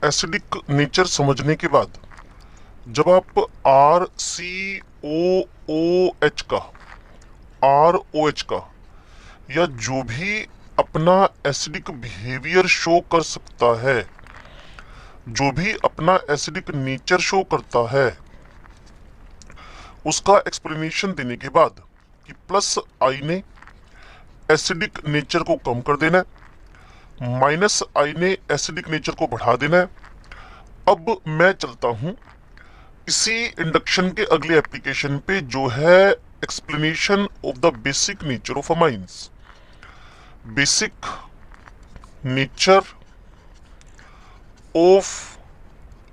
Acidic nature समझने के बाद जब आप आर ओ एच का या जो भी अपना एसिडिक बिहेवियर शो कर सकता है, जो भी अपना एसिडिक नेचर शो करता है, उसका एक्सप्लेनेशन देने के बाद कि प्लस आई ने एसिडिक नेचर को कम कर देना है, माइनस आई ने एसिडिक नेचर को बढ़ा देना है। अब मैं चलता हूं इसी इंडक्शन के अगले एप्लीकेशन पे, जो है explanation of the basic nature of amines. Basic nature of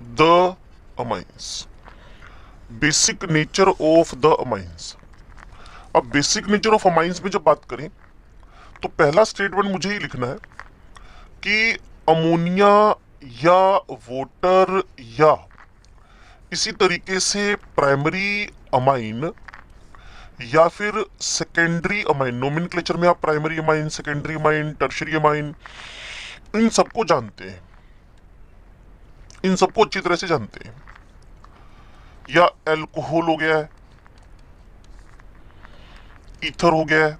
the amines, basic nature of the amines. अब बेसिक नेचर ऑफ अमाइंस में जब बात करें तो पहला स्टेटमेंट मुझे ही लिखना है कि अमोनिया या वाटर या इसी तरीके से प्राइमरी अमाइन या फिर सेकेंडरी अमाइन, नोमेनक्लेचर में आप primary amine, secondary amine, tertiary amine, इन सबको जानते हैं, इन सबको अच्छी तरह से जानते हैं। या एल्कोहल हो गया है, ईथर हो गया है,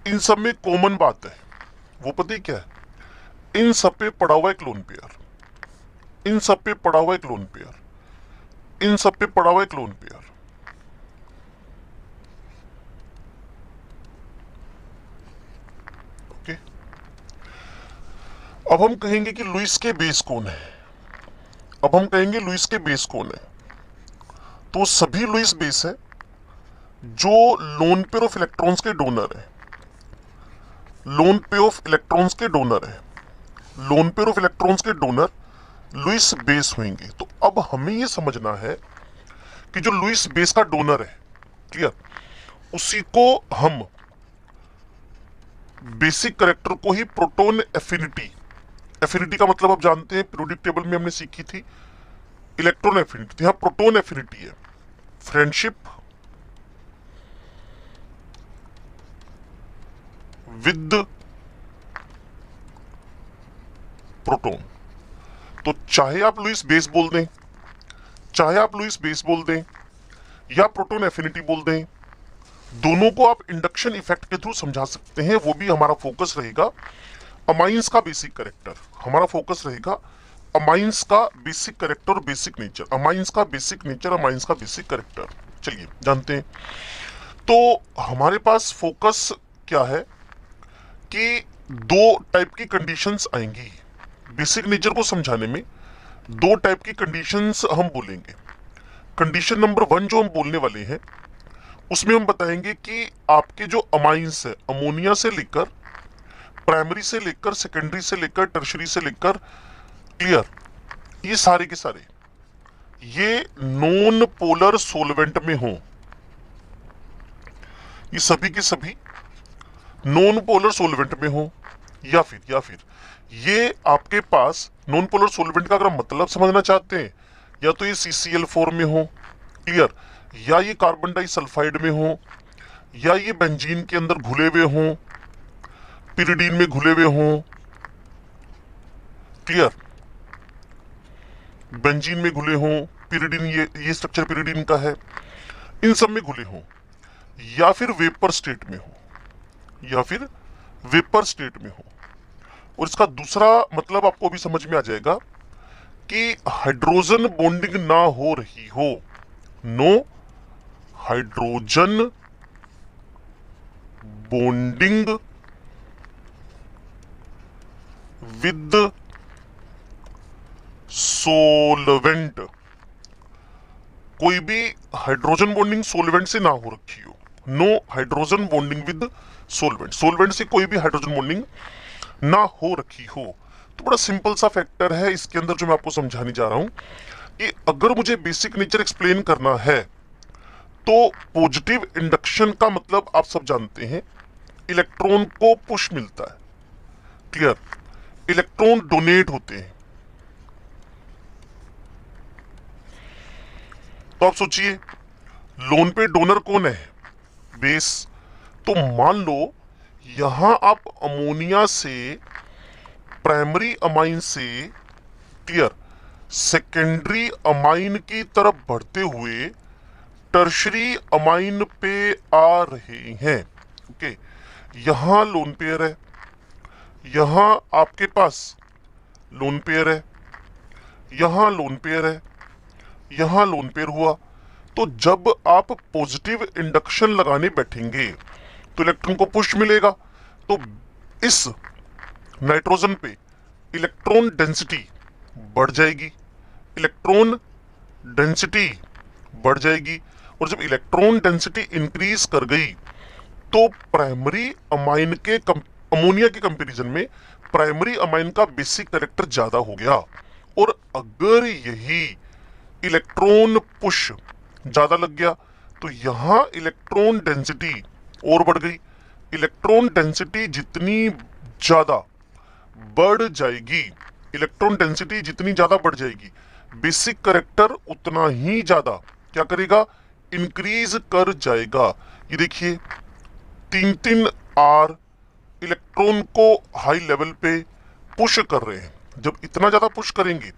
इन सब में कॉमन बात है, वो पता ही क्या है, इन सब पे पड़ा हुआ एक लोन पेयर, इन सब पे पड़ा हुआ एक लोन पेयर, इन सब पे पड़ा हुआ एक लोन पेयर। ओके, अब हम कहेंगे कि लुईस के बेस कौन है। अब हम कहेंगे लुईस के बेस कौन है, तो सभी लुईस बेस है जो लोन पेयर ऑफ इलेक्ट्रॉन्स के डोनर है, लोन पेयर ऑफ इलेक्ट्रॉन्स के डोनर है, लोन पेयर ऑफ इलेक्ट्रॉन्स के डोनर लुईस बेस होंगे। तो अब हमें यह समझना है कि जो लुईस बेस का डोनर है, क्लियर, उसी को हम बेसिक कैरेक्टर को ही प्रोटॉन एफिनिटी, एफिनिटी का मतलब आप जानते हैं, पीरियोडिक टेबल में हमने सीखी थी इलेक्ट्रॉन एफिनिटी, यहां प्रोटॉन एफिनिटी है, फ्रेंडशिप विद प्रोटॉन। तो चाहे आप लुईस बेस बोल दें, चाहे आप लुईस बेस बोल दें या प्रोटॉन एफिनिटी बोल दें, दोनों को आप इंडक्शन इफेक्ट के थ्रू समझा सकते हैं। वो भी हमारा फोकस रहेगा अमाइंस का बेसिक कैरेक्टर, हमारा फोकस रहेगा अमाइंस का बेसिक कैरेक्टर और बेसिक नेचर, अमाइंस का बेसिक नेचर, अमाइंस का बेसिक कैरेक्टर। चलिए जानते हैं। तो हमारे पास फोकस क्या है कि दो टाइप की कंडीशंस आएंगी बेसिक नेचर को समझाने में, दो टाइप की कंडीशंस हम बोलेंगे। कंडीशन नंबर 1 जो हम बोलने वाले हैं उसमें हम बताएंगे कि आपके जो अमाइंस है, अमोनिया से लेकर, प्राइमरी से लेकर, सेकेंडरी से लेकर, टर्शरी से लेकर, क्लियर, ये सारे के सारे ये नॉन पोलर सोलवेंट में हो, ये सभी के सभी नॉन पोलर सोलवेंट में हो, या फिर ये आपके पास नॉन पोलर सोलवेंट का अगर मतलब समझना चाहते हैं, या तो ये CCl4 में हो, क्लियर, या ये कार्बन डाइसल्फाइड में हो, या ये बेंजीन के अंदर घुले हुए हों, पिरिडीन में घुले हुए हों, क्लियर, बेंजीन में घुले हों, पिरिडीन, ये स्ट्रक्चर पिरिडीन का है, इन सब में घुले हों, या फिर वेपर स्टेट में हो, या फिर वेपर स्टेट में हो। और इसका दूसरा मतलब आपको भी समझ में आ जाएगा कि हाइड्रोजन बॉन्डिंग ना हो रही हो, no hydrogen bonding with solvent, कोई भी हाइड्रोजन बॉन्डिंग सोलवेंट से ना हो रखी हो, no hydrogen bonding with solvent, solvent से कोई भी हाइड्रोजन बॉन्डिंग ना हो रखी हो। तो बड़ा सिंपल सा फैक्टर है इसके अंदर जो मैं आपको समझाने जा रहा हूं कि अगर मुझे बेसिक नेचर एक्सप्लेन करना है तो पॉजिटिव इंडक्शन का मतलब आप सब जानते हैं, इलेक्ट्रॉन को पुश मिलता है, क्लियर, इलेक्ट्रॉन डोनेट होते हैं। तो आप सोचिए लोन पे डोनर कौन है, बेस। तो मान लो यहां आप अमोनिया से, प्राइमरी अमाइन से क्लियर, सेकेंडरी अमाइन की तरफ बढ़ते हुए टर्शरी अमाइन पे आ रहे हैं। ओके, यहां लोन पेयर है, यहां आपके पास लोन पेयर है, यहां लोन पेयर है, यहां लोन पेयर हुआ। तो जब आप पॉजिटिव इंडक्शन लगाने बैठेंगे तो इलेक्ट्रॉन को पुश मिलेगा। तो इस नाइट्रोजन पे इलेक्ट्रॉन डेंसिटी बढ़ जाएगी, इलेक्ट्रॉन डेंसिटी बढ़ जाएगी। और जब इलेक्ट्रॉन डेंसिटी इंक्रीज कर गई तो प्राइमरी अमाइन के अमोनिया के कंपैरिजन में प्राइमरी अमाइन का बेसिक कैरेक्टर ज्यादा हो गया। और अगर यही इलेक्ट्रॉन पुश ज्यादा लग गया तो यहां इलेक्ट्रॉन डेंसिटी और बढ़ गई। इलेक्ट्रॉन डेंसिटी जितनी ज्यादा बढ़ जाएगी, इलेक्ट्रॉन डेंसिटी जितनी ज्यादा बढ़ जाएगी, बेसिक कैरेक्टर उतना ही ज्यादा क्या करेगा, इंक्रीज कर जाएगा। ये देखिए 3 आर इलेक्ट्रॉन को हाई लेवल पे पुश कर रहे हैं। जब इतना ज्यादा पुश करेंगे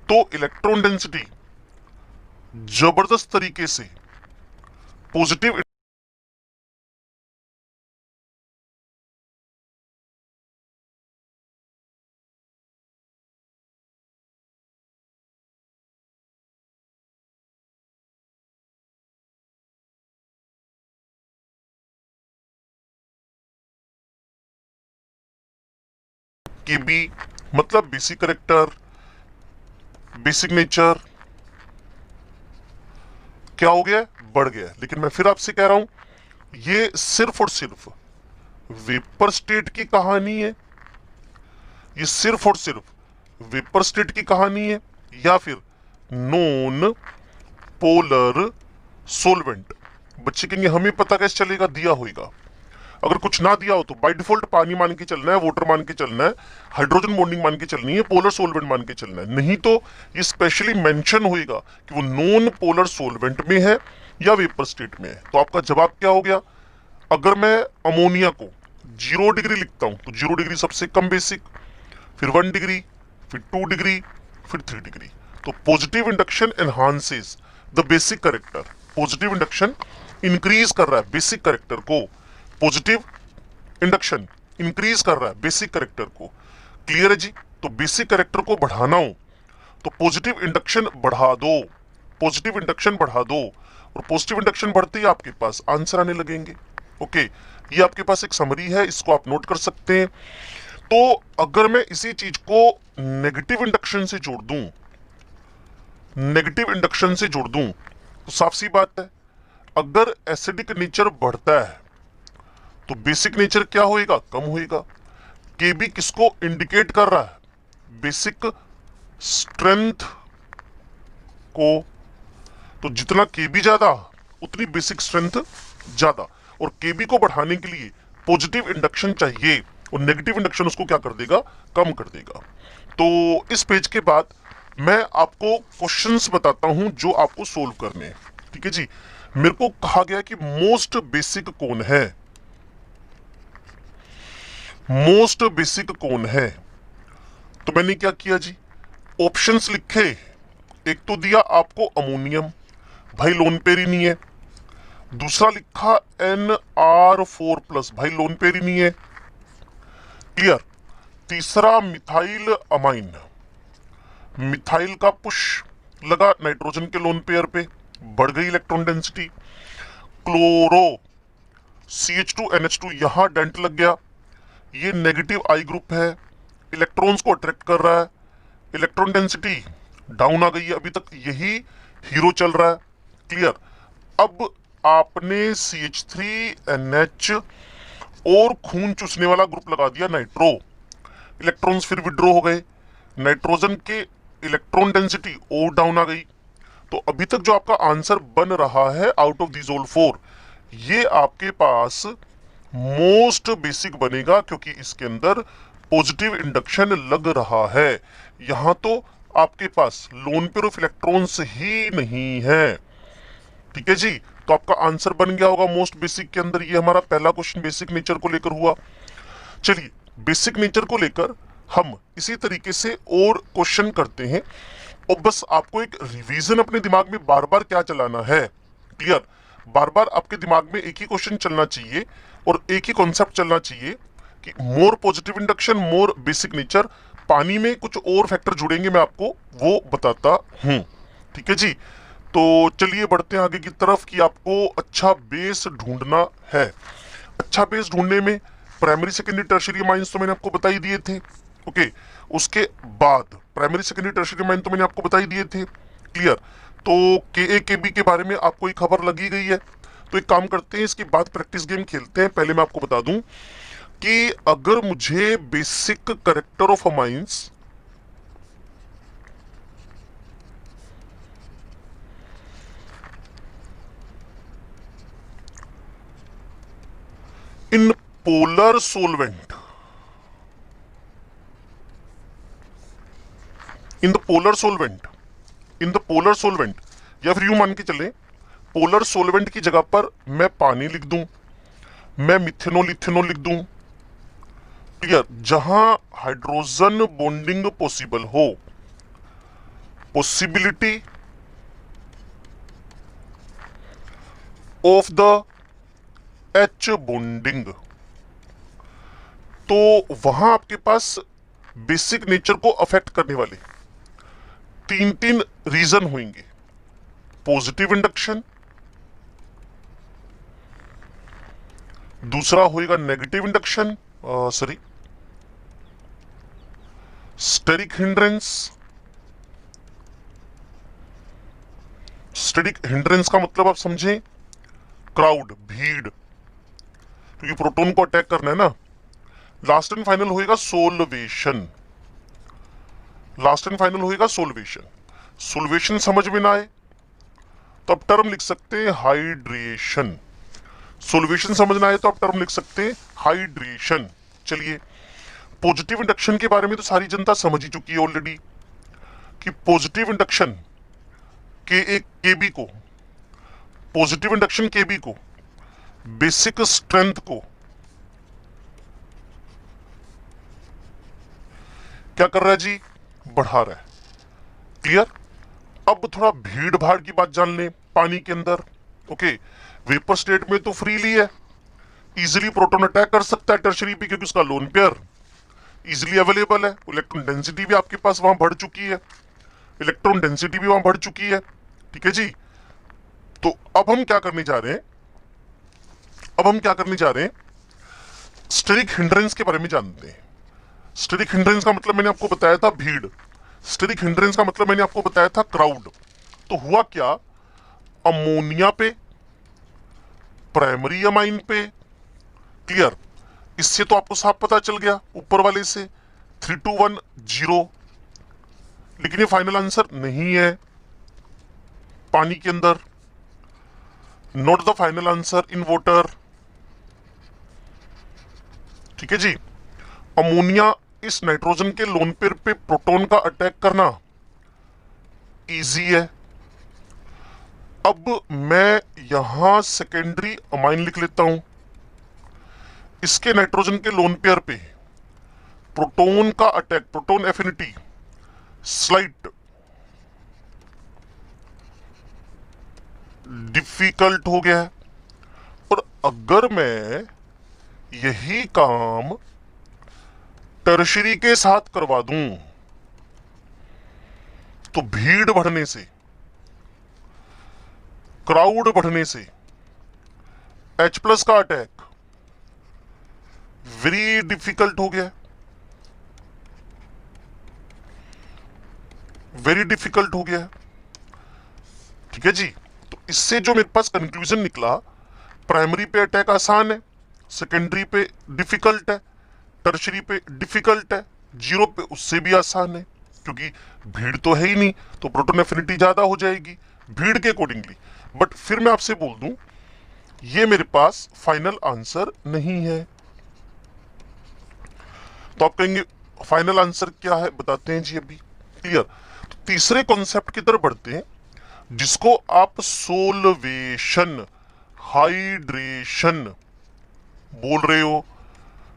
तो इलेक्ट्रॉन डेंसिटी जबरदस्त तरीके से पॉजिटिव के बी मतलब बेसिक कैरेक्टर, बेसिक नेचर क्या हो गया, बढ़ गया। लेकिन मैं फिर आपसे कह रहा हूं ये सिर्फ और सिर्फ वेपर स्टेट की कहानी है, ये सिर्फ और सिर्फ वेपर स्टेट की कहानी है, या फिर नॉन पोलर सोलवेंट। बच्चे कहेंगे हमें पता कैसे चलेगा, दिया होगा। अगर कुछ ना दिया हो तो बाय डिफॉल्ट पानी मान के चलना है, वाटर मान के चलना है, हाइड्रोजन बॉन्डिंग मान के चलनी है, पोलर सोलवेंट मान के चलना है। नहीं तो ये स्पेशली मेंशन होएगा कि वो नॉन पोलर सोलवेंट में है या वेपर स्टेट में है। तो आपका जवाब क्या हो गया, अगर मैं अमोनिया को 0 डिग्री लिखता हूं तो 0 डिग्री सबसे कम बेसिक, फिर 1 डिग्री, फिर 2 डिग्री, फिर 3 डिग्री। तो positive induction enhances the basic character. Positive induction increase कर रहा है बेसिक कैरेक्टर को, पॉजिटिव इंडक्शन इंक्रीज कर रहा है बेसिक कैरेक्टर को। क्लियर है जी। तो बेसिक कैरेक्टर को बढ़ाना हो तो पॉजिटिव इंडक्शन बढ़ा दो, पॉजिटिव इंडक्शन बढ़ा दो, और पॉजिटिव इंडक्शन बढ़ते ही आपके पास आंसर आने लगेंगे। ओके, ये आपके पास एक समरी है, इसको आप नोट कर सकते हैं। तो अगर मैं इसी चीज को नेगेटिव इंडक्शन से जोड़ दूं, नेगेटिव इंडक्शन से जोड़ दूं तो साफ सी बात है, अगर एसिडिक नेचर बढ़ता है तो बेसिक नेचर क्या होएगा, कम होएगा। केबी किसको इंडिकेट कर रहा है, बेसिक स्ट्रेंथ को। तो जितना केबी ज्यादा उतनी बेसिक स्ट्रेंथ ज्यादा, और केबी को बढ़ाने के लिए पॉजिटिव इंडक्शन चाहिए और नेगेटिव इंडक्शन उसको क्या कर देगा, कम कर देगा। तो इस पेज के बाद मैं आपको क्वेश्चंस बताता हूं जो आपको सोल्व करने हैं। ठीक है जी। मेरे को कहा गया कि मोस्ट बेसिक कौन है, मोस्ट बेसिक कौन है। तो मैंने क्या किया जी, ऑप्शंस लिखे। एक तो दिया आपको अमोनियम, भाई लोन पेयर ही नहीं है। दूसरा लिखा NR4+, भाई लोन पेयर ही नहीं है। क्लियर। तीसरा मिथाइल अमाइन, मिथाइल का पुश लगा नाइट्रोजन के लोन पेयर पे, बढ़ गई इलेक्ट्रॉन डेंसिटी। क्लोरो CH2NH2 यहां डेंट लग गया, ये नेगेटिव आई ग्रुप है, इलेक्ट्रॉन्स को अट्रैक्ट कर रहा है, इलेक्ट्रॉन डेंसिटी डाउन आ गई है। अभी तक यही हीरो चल रहा है। क्लियर। अब आपने CH3NH और खून चूसने वाला ग्रुप लगा दिया नाइट्रो, इलेक्ट्रॉन्स फिर विड्रॉ हो गए, नाइट्रोजन के इलेक्ट्रॉन डेंसिटी और डाउन आ गई। तो अभी तक जो आपका आंसर बन रहा है आउट ऑफ दीज ऑल 4, ये आपके पास मोस्ट बेसिक बनेगा, क्योंकि इसके अंदर पॉजिटिव इंडक्शन लग रहा है। यहां तो आपके पास लोन पेयर ऑफ इलेक्ट्रॉन्स ही नहीं है। ठीक है जी। तो आपका आंसर बन गया होगा मोस्ट बेसिक के अंदर। ये हमारा पहला क्वेश्चन बेसिक नेचर को लेकर हुआ। चलिए, बेसिक नेचर को लेकर हम इसी तरीके से और क्वेश्चन करते हैं, और बस आपको एक रिवीजन अपने दिमाग में बार बार क्या चलाना है, क्लियर, बार बार आपके दिमाग में एक ही क्वेश्चन चलना चाहिए और एक ही कॉन्सेप्ट चलना चाहिए कि मोर पॉजिटिव इंडक्शन, मोर बेसिक नेचर। पानी में कुछ और फैक्टर जुड़ेंगे, मैं आपको वो बताता हूं। ठीक है जी, तो चलिए बढ़ते हैं आगे की तरफ कि आपको अच्छा बेस ढूंढना है। अच्छा बेस ढूंढने में प्राइमरी सेकेंडरी टर्शियरी माइंस तो मैंने आपको बता ही दिए थे। ओके, उसके बाद प्राइमरी सेकेंडरी टर्शियरी माइन तो मैंने आपको बता ही दिए थे, क्लियर। तो के ए के बी के बारे में आपको एक खबर लगी गई है, तो एक काम करते हैं, इसके बाद प्रैक्टिस गेम खेलते हैं। पहले मैं आपको बता दूं कि अगर मुझे basic character of amines in polar solvent, in the polar solvent, in the polar solvent, या फिर यूं मान के चले पोलर सोलवेंट की जगह पर मैं पानी लिख दूं, मैं मिथेनॉल इथेनॉल लिख दूं, क्लियर, जहां हाइड्रोजन बॉन्डिंग पॉसिबल हो, possibility of the H bonding, तो वहां आपके पास बेसिक नेचर को अफेक्ट करने वाले तीन तीन रीजन होंगे। पॉजिटिव इंडक्शन, दूसरा होएगा negative induction, sorry steric hindrance. Steric hindrance का मतलब आप समझें क्राउड, भीड़, क्योंकि प्रोटॉन को अटैक करना है ना। लास्ट एंड फाइनल होएगा सोलवेशन, लास्ट एंड फाइनल होएगा सोलवेशन। सोलवेशन समझ में ना आए तो आप टर्म लिख सकते हैं हाइड्रेशन, सोलवेशन समझ ना आए तो आप टर्म लिख सकते हैं हाइड्रेशन। चलिए, पॉजिटिव इंडक्शन के बारे में तो सारी जनता समझ ही चुकी है ऑलरेडी कि पॉजिटिव इंडक्शन के बी को, पॉजिटिव इंडक्शन के बी को बेसिक स्ट्रेंथ को क्या कर रहा है जी, बढ़ा रहा है, क्लियर। अब थोड़ा भीड़ भाड़ की बात जान लें पानी के अंदर। ओके, वेपर स्टेट में तो फ्रीली है, इजीली प्रोटॉन अटैक कर सकता है टर्शरी पे, क्योंकि उसका लोन पेयर इजीली अवेलेबल है। इलेक्ट्रॉन डेंसिटी भी आपके पास वहां बढ़ चुकी है, इलेक्ट्रॉन डेंसिटी भी वहां बढ़ चुकी है, ठीक है जी। तो अब हम क्या करने जा रहे हैं, अब हम क्या करने जा रहे हैं, स्टेरिक हिंड्रेंस के बारे में जानते हैं। स्टेरिक हिंड्रेंस का मतलब मैंने आपको बताया था भीड़, स्टेरिक हिंड्रेंस का मतलब मैंने आपको बताया था क्राउड। तो हुआ क्या, अमोनिया पे, प्राइमरी अमाइन पे, क्लियर, इससे तो आपको साफ पता चल गया ऊपर वाले से 3210, लेकिन ये फाइनल आंसर नहीं है पानी के अंदर, not the final answer in water, ठीक है जी। अमोनिया इस नाइट्रोजन के लोन पेयर पे प्रोटॉन का अटैक करना इजी है। अब मैं यहां सेकेंडरी अमाइन लिख लेता हूं, इसके नाइट्रोजन के लोन पेयर पे प्रोटॉन का attack, proton affinity slight difficult हो गया है। और अगर मैं यही काम टर्शरी के साथ करवा दूं तो भीड़ बढ़ने से, क्राउड बढ़ने से H प्लस का अटैक वेरी डिफिकल्ट हो गया, वेरी डिफिकल्ट हो गया, ठीक है जी। तो इससे जो मेरे पास कंक्लूजन निकला, प्राइमरी पे अटैक आसान है, सेकेंडरी पे डिफिकल्ट है, टर्शरी पे डिफिकल्ट है, जीरो पे उससे भी आसान है, क्योंकि भीड़ तो है ही नहीं, तो प्रोटॉन एफिनिटी ज्यादा हो जाएगी भीड़ के अकॉर्डिंगली। बट फिर मैं आपसे बोल दूं, ये मेरे पास फाइनल आंसर नहीं है। तो आप कहेंगे फाइनल आंसर क्या है, बताते हैं जी अभी, क्लियर। तो तीसरे कॉन्सेप्ट की तरफ बढ़ते हैं, जिसको आप सोलवेशन, हाइड्रेशन बोल रहे हो,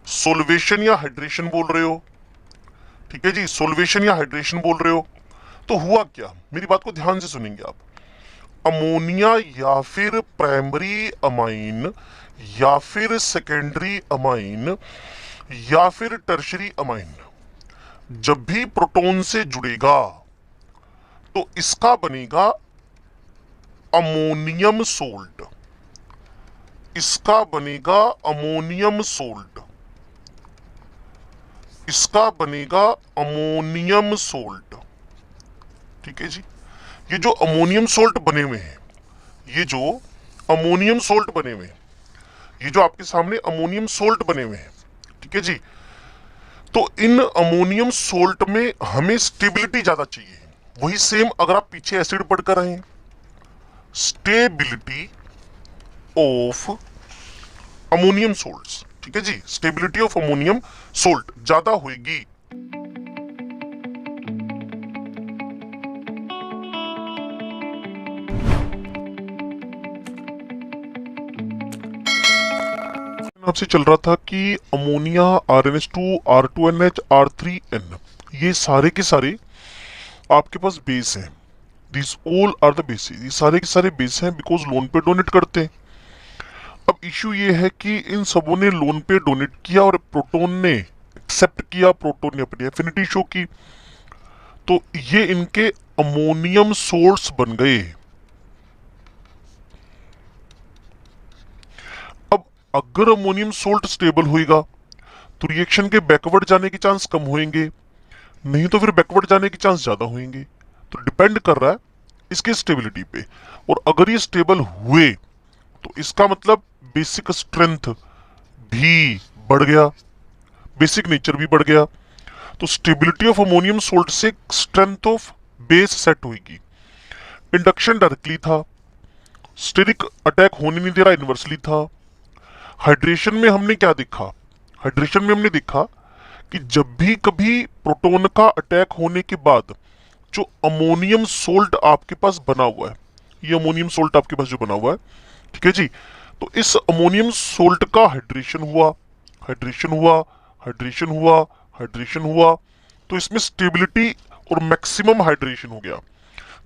सोलवेशन या हाइड्रेशन बोल रहे हो। ठीक है जी, सोल्वेशन या हाइड्रेशन बोल रहे हो। तो हुआ क्या, मेरी बात को ध्यान से सुनेंगे आप। अमोनिया या फिर प्राइमरी अमाइन या फिर सेकेंडरी अमाइन या फिर टर्शरी अमाइन जब भी प्रोटॉन से जुड़ेगा तो इसका बनेगा अमोनियम सोल्ट। इसका बनेगा अमोनियम सोल्ट। इसका बनेगा अमोनियम सोल्ट। ठीक है जी, ये जो अमोनियम सोल्ट बने हुए हैं, ये जो अमोनियम सोल्ट बने हुए हैं, ये जो आपके सामने अमोनियम सोल्ट बने हुए हैं, ठीक है जी, तो इन अमोनियम सोल्ट में हमें स्टेबिलिटी ज्यादा चाहिए। वही सेम अगर आप पीछे एसिड पढ़कर आए, स्टेबिलिटी ऑफ अमोनियम सोल्ट्स, ठीक है जी, स्टेबिलिटी ऑफ अमोनियम सोल्ट ज्यादा होगी। आपसे चल रहा था कि अमोनिया, RNH2, R2NH, R3N, ये सारे के सारे आपके पास बेस हैं। This all are the basis, ये सारे के सारे बेस हैं बिकॉज लोन पे डोनेट करते हैं। अब इश्यू ये है कि इन सबों ने लोन पे डोनेट किया और प्रोटॉन ने एक्सेप्ट किया, प्रोटॉन ने अपनी एफिनिटी शो की, तो ये इनके अमोनियम सोर्स बन गए। अब अगर अमोनियम सोल्ट स्टेबल होएगा तो रिएक्शन के बैकवर्ड जाने के चांस कम होंगे, नहीं तो फिर बैकवर्ड जाने के चांस ज्यादा होंगे। तो डिपेंड कर रहा है इसकी स्टेबिलिटी पे। और अगर ये स्टेबल हुए तो इसका मतलब बेसिक स्ट्रेंथ भी बढ़ गया, बेसिक नेचर भी बढ़ गया। तो स्टेबिलिटी ऑफ अमोनियम सोल्ट से स्ट्रेंथ ऑफ बेस सेट होगी। इंडक्शन डायरेक्टली था, स्टेरिक अटैक होने नहीं दे रहा, इनवर्सली था। हाइड्रेशन में हमने क्या देखा, हाइड्रेशन में हमने देखा कि जब भी कभी प्रोटॉन का अटैक होने के बाद जो अमोनियम सोल्ट आपके पास बना हुआ है, ये अमोनियम सोल्ट आपके पास जो बना हुआ है, ठीक है जी, तो इस अमोनियम सोल्ट का हाइड्रेशन हुआ, हाइड्रेशन हुआ, हाइड्रेशन हुआ, हाइड्रेशन हुआ, तो इसमें स्टेबिलिटी और मैक्सिमम हाइड्रेशन हो गया,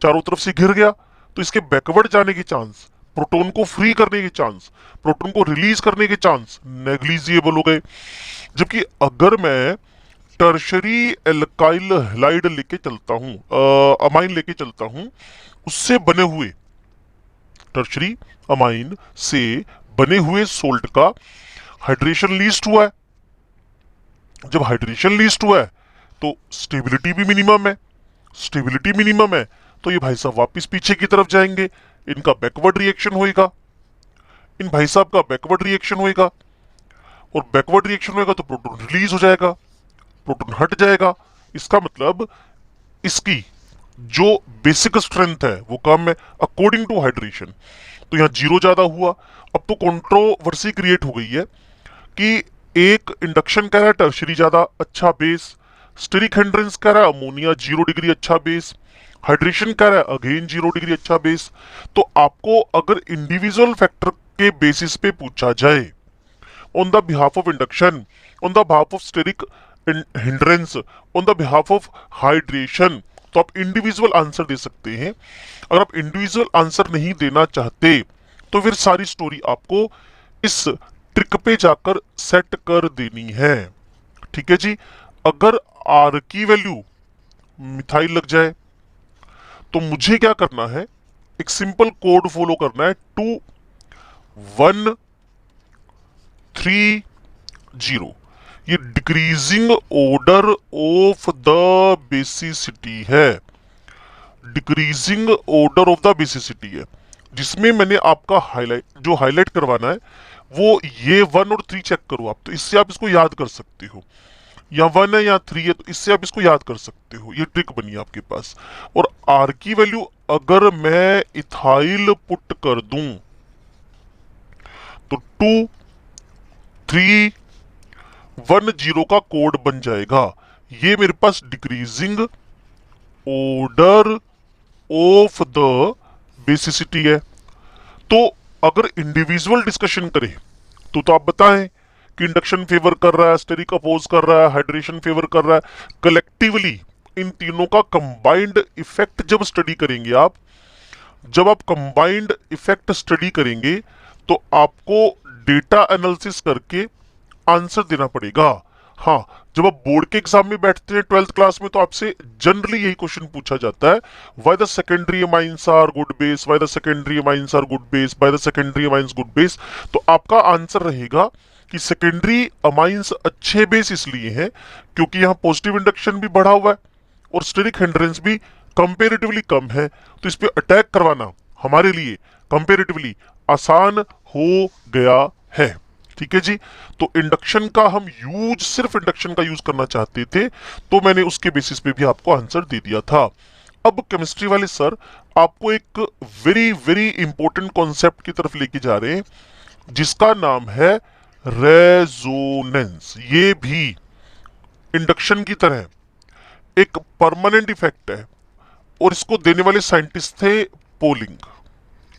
चारों तरफ से घिर गया। तो इसके बैकवर्ड जाने के चांस, प्रोटॉन को फ्री करने के चांस, प्रोटॉन को रिलीज करने के चांस नेग्लिजिबल हो गए। जबकि अगर मैं टर्शरी एल्काइल हैलाइड लेके चलता हूं, अमाइन लेके चलता हूं, उससे बने हुए, टर्शरी अमाइन से बने हुए सोल्ट का हाइड्रेशन लीस्ट हुआ है। जब हाइड्रेशन लीस्ट हुआ है तो स्टेबिलिटी भी मिनिमम है, स्टेबिलिटी मिनिमम है, तो ये भाई साहब वापिस पीछे की तरफ जाएंगे, इनका बैकवर्ड रिएक्शन होएगा, इन भाई साहब का बैकवर्ड रिएक्शन होएगा, और बैकवर्ड रिएक्शन होएगा तो प्रोटॉन रिलीज हो जाएगा, प्रोटॉन हट जाएगा। इसका मतलब इसकी जो बेसिक स्ट्रेंथ है वो कम है अकॉर्डिंग टू हाइड्रेशन। तो यहाँ जीरो ज्यादा हुआ। अब तो कंट्रोवर्सी क्रिएट हो गई है कि एक इंडक्शन कह रहा है टर्शरी ज्यादा अच्छा बेस, स्टेरिक हिंड्रेंस कह रहा है अमोनिया 0 डिग्री अच्छा बेस, हाइड्रेशन कह रहा है अगेन 0 डिग्री अच्छा बेस। तो आपको अगर इंडिविजुअल फैक्टर के बेसिस पे पूछा जाए, on the behalf of induction, on the behalf of steric hindrance, on the behalf of hydration, तो आप इंडिविजुअल आंसर दे सकते हैं। अगर आप इंडिविजुअल आंसर नहीं देना चाहते तो फिर सारी स्टोरी आपको इस ट्रिक पे जाकर सेट कर देनी है। ठीक है जी, अगर आर की वैल्यू मिथाइल लग जाए तो मुझे क्या करना है, एक सिंपल कोड फॉलो करना है, 2 1 3 0। ये decreasing order of the basicity है, decreasing order of the basicity है, जिसमें मैंने आपका हाईलाइट करवाना है वो ये 1 और 3 चेक करो आप, तो इससे आप इसको याद कर सकते हो, या 1 है या 3 है तो इससे आप इसको याद कर सकते हो। ये ट्रिक बनी है आपके पास। और आर की वैल्यू अगर मैं इथाइल पुट कर दूं तो 2 3 1 0 का कोड बन जाएगा। ये मेरे पास decreasing order of the basicity है। तो अगर इंडिविजुअल डिस्कशन करें तो आप बताएं कि इंडक्शन फेवर कर रहा है, स्टेरिक अपोज कर रहा है, हाइड्रेशन फेवर कर रहा है। कलेक्टिवली इन तीनों का कंबाइंड इफेक्ट जब स्टडी करेंगे आप, जब आप कंबाइंड इफेक्ट स्टडी करेंगे तो आपको डेटा एनालिसिस करके आंसर देना पड़ेगा। हाँ, जब आप बोर्ड के एग्जाम में बैठते हैं 12th क्लास में तो आपसे जनरली यही क्वेश्चन पूछा जाता है, why the secondary amines are good base, why the secondary amines are good base, why the secondary amines good base. तो आपका आंसर रहेगा कि सेकेंडरी अमाइंस अच्छे बेस इसलिए हैं क्योंकि यहाँ पॉजिटिव इंडक्शन भी बढ़ा हुआ है और स्टेरिक हिंड्रेंस भी कंपेरेटिवली कम है, तो इस पे अटैक करवाना हमारे लिए कंपेरेटिवली आसान हो गया है। ठीक है जी। तो इंडक्शन का हम यूज सिर्फ इंडक्शन का यूज करना चाहते थे, तो मैंने उसके बेसिस पे भी आपको आंसर दे दिया था। अब केमिस्ट्री वाले सर आपको एक वेरी वेरी इंपॉर्टेंट कॉन्सेप्ट की तरफ लेके जा रहे हैं जिसका नाम है रेजोनेंस। ये भी इंडक्शन की तरह एक परमानेंट इफेक्ट है और इसको देने वाले साइंटिस्ट थे पोलिंग,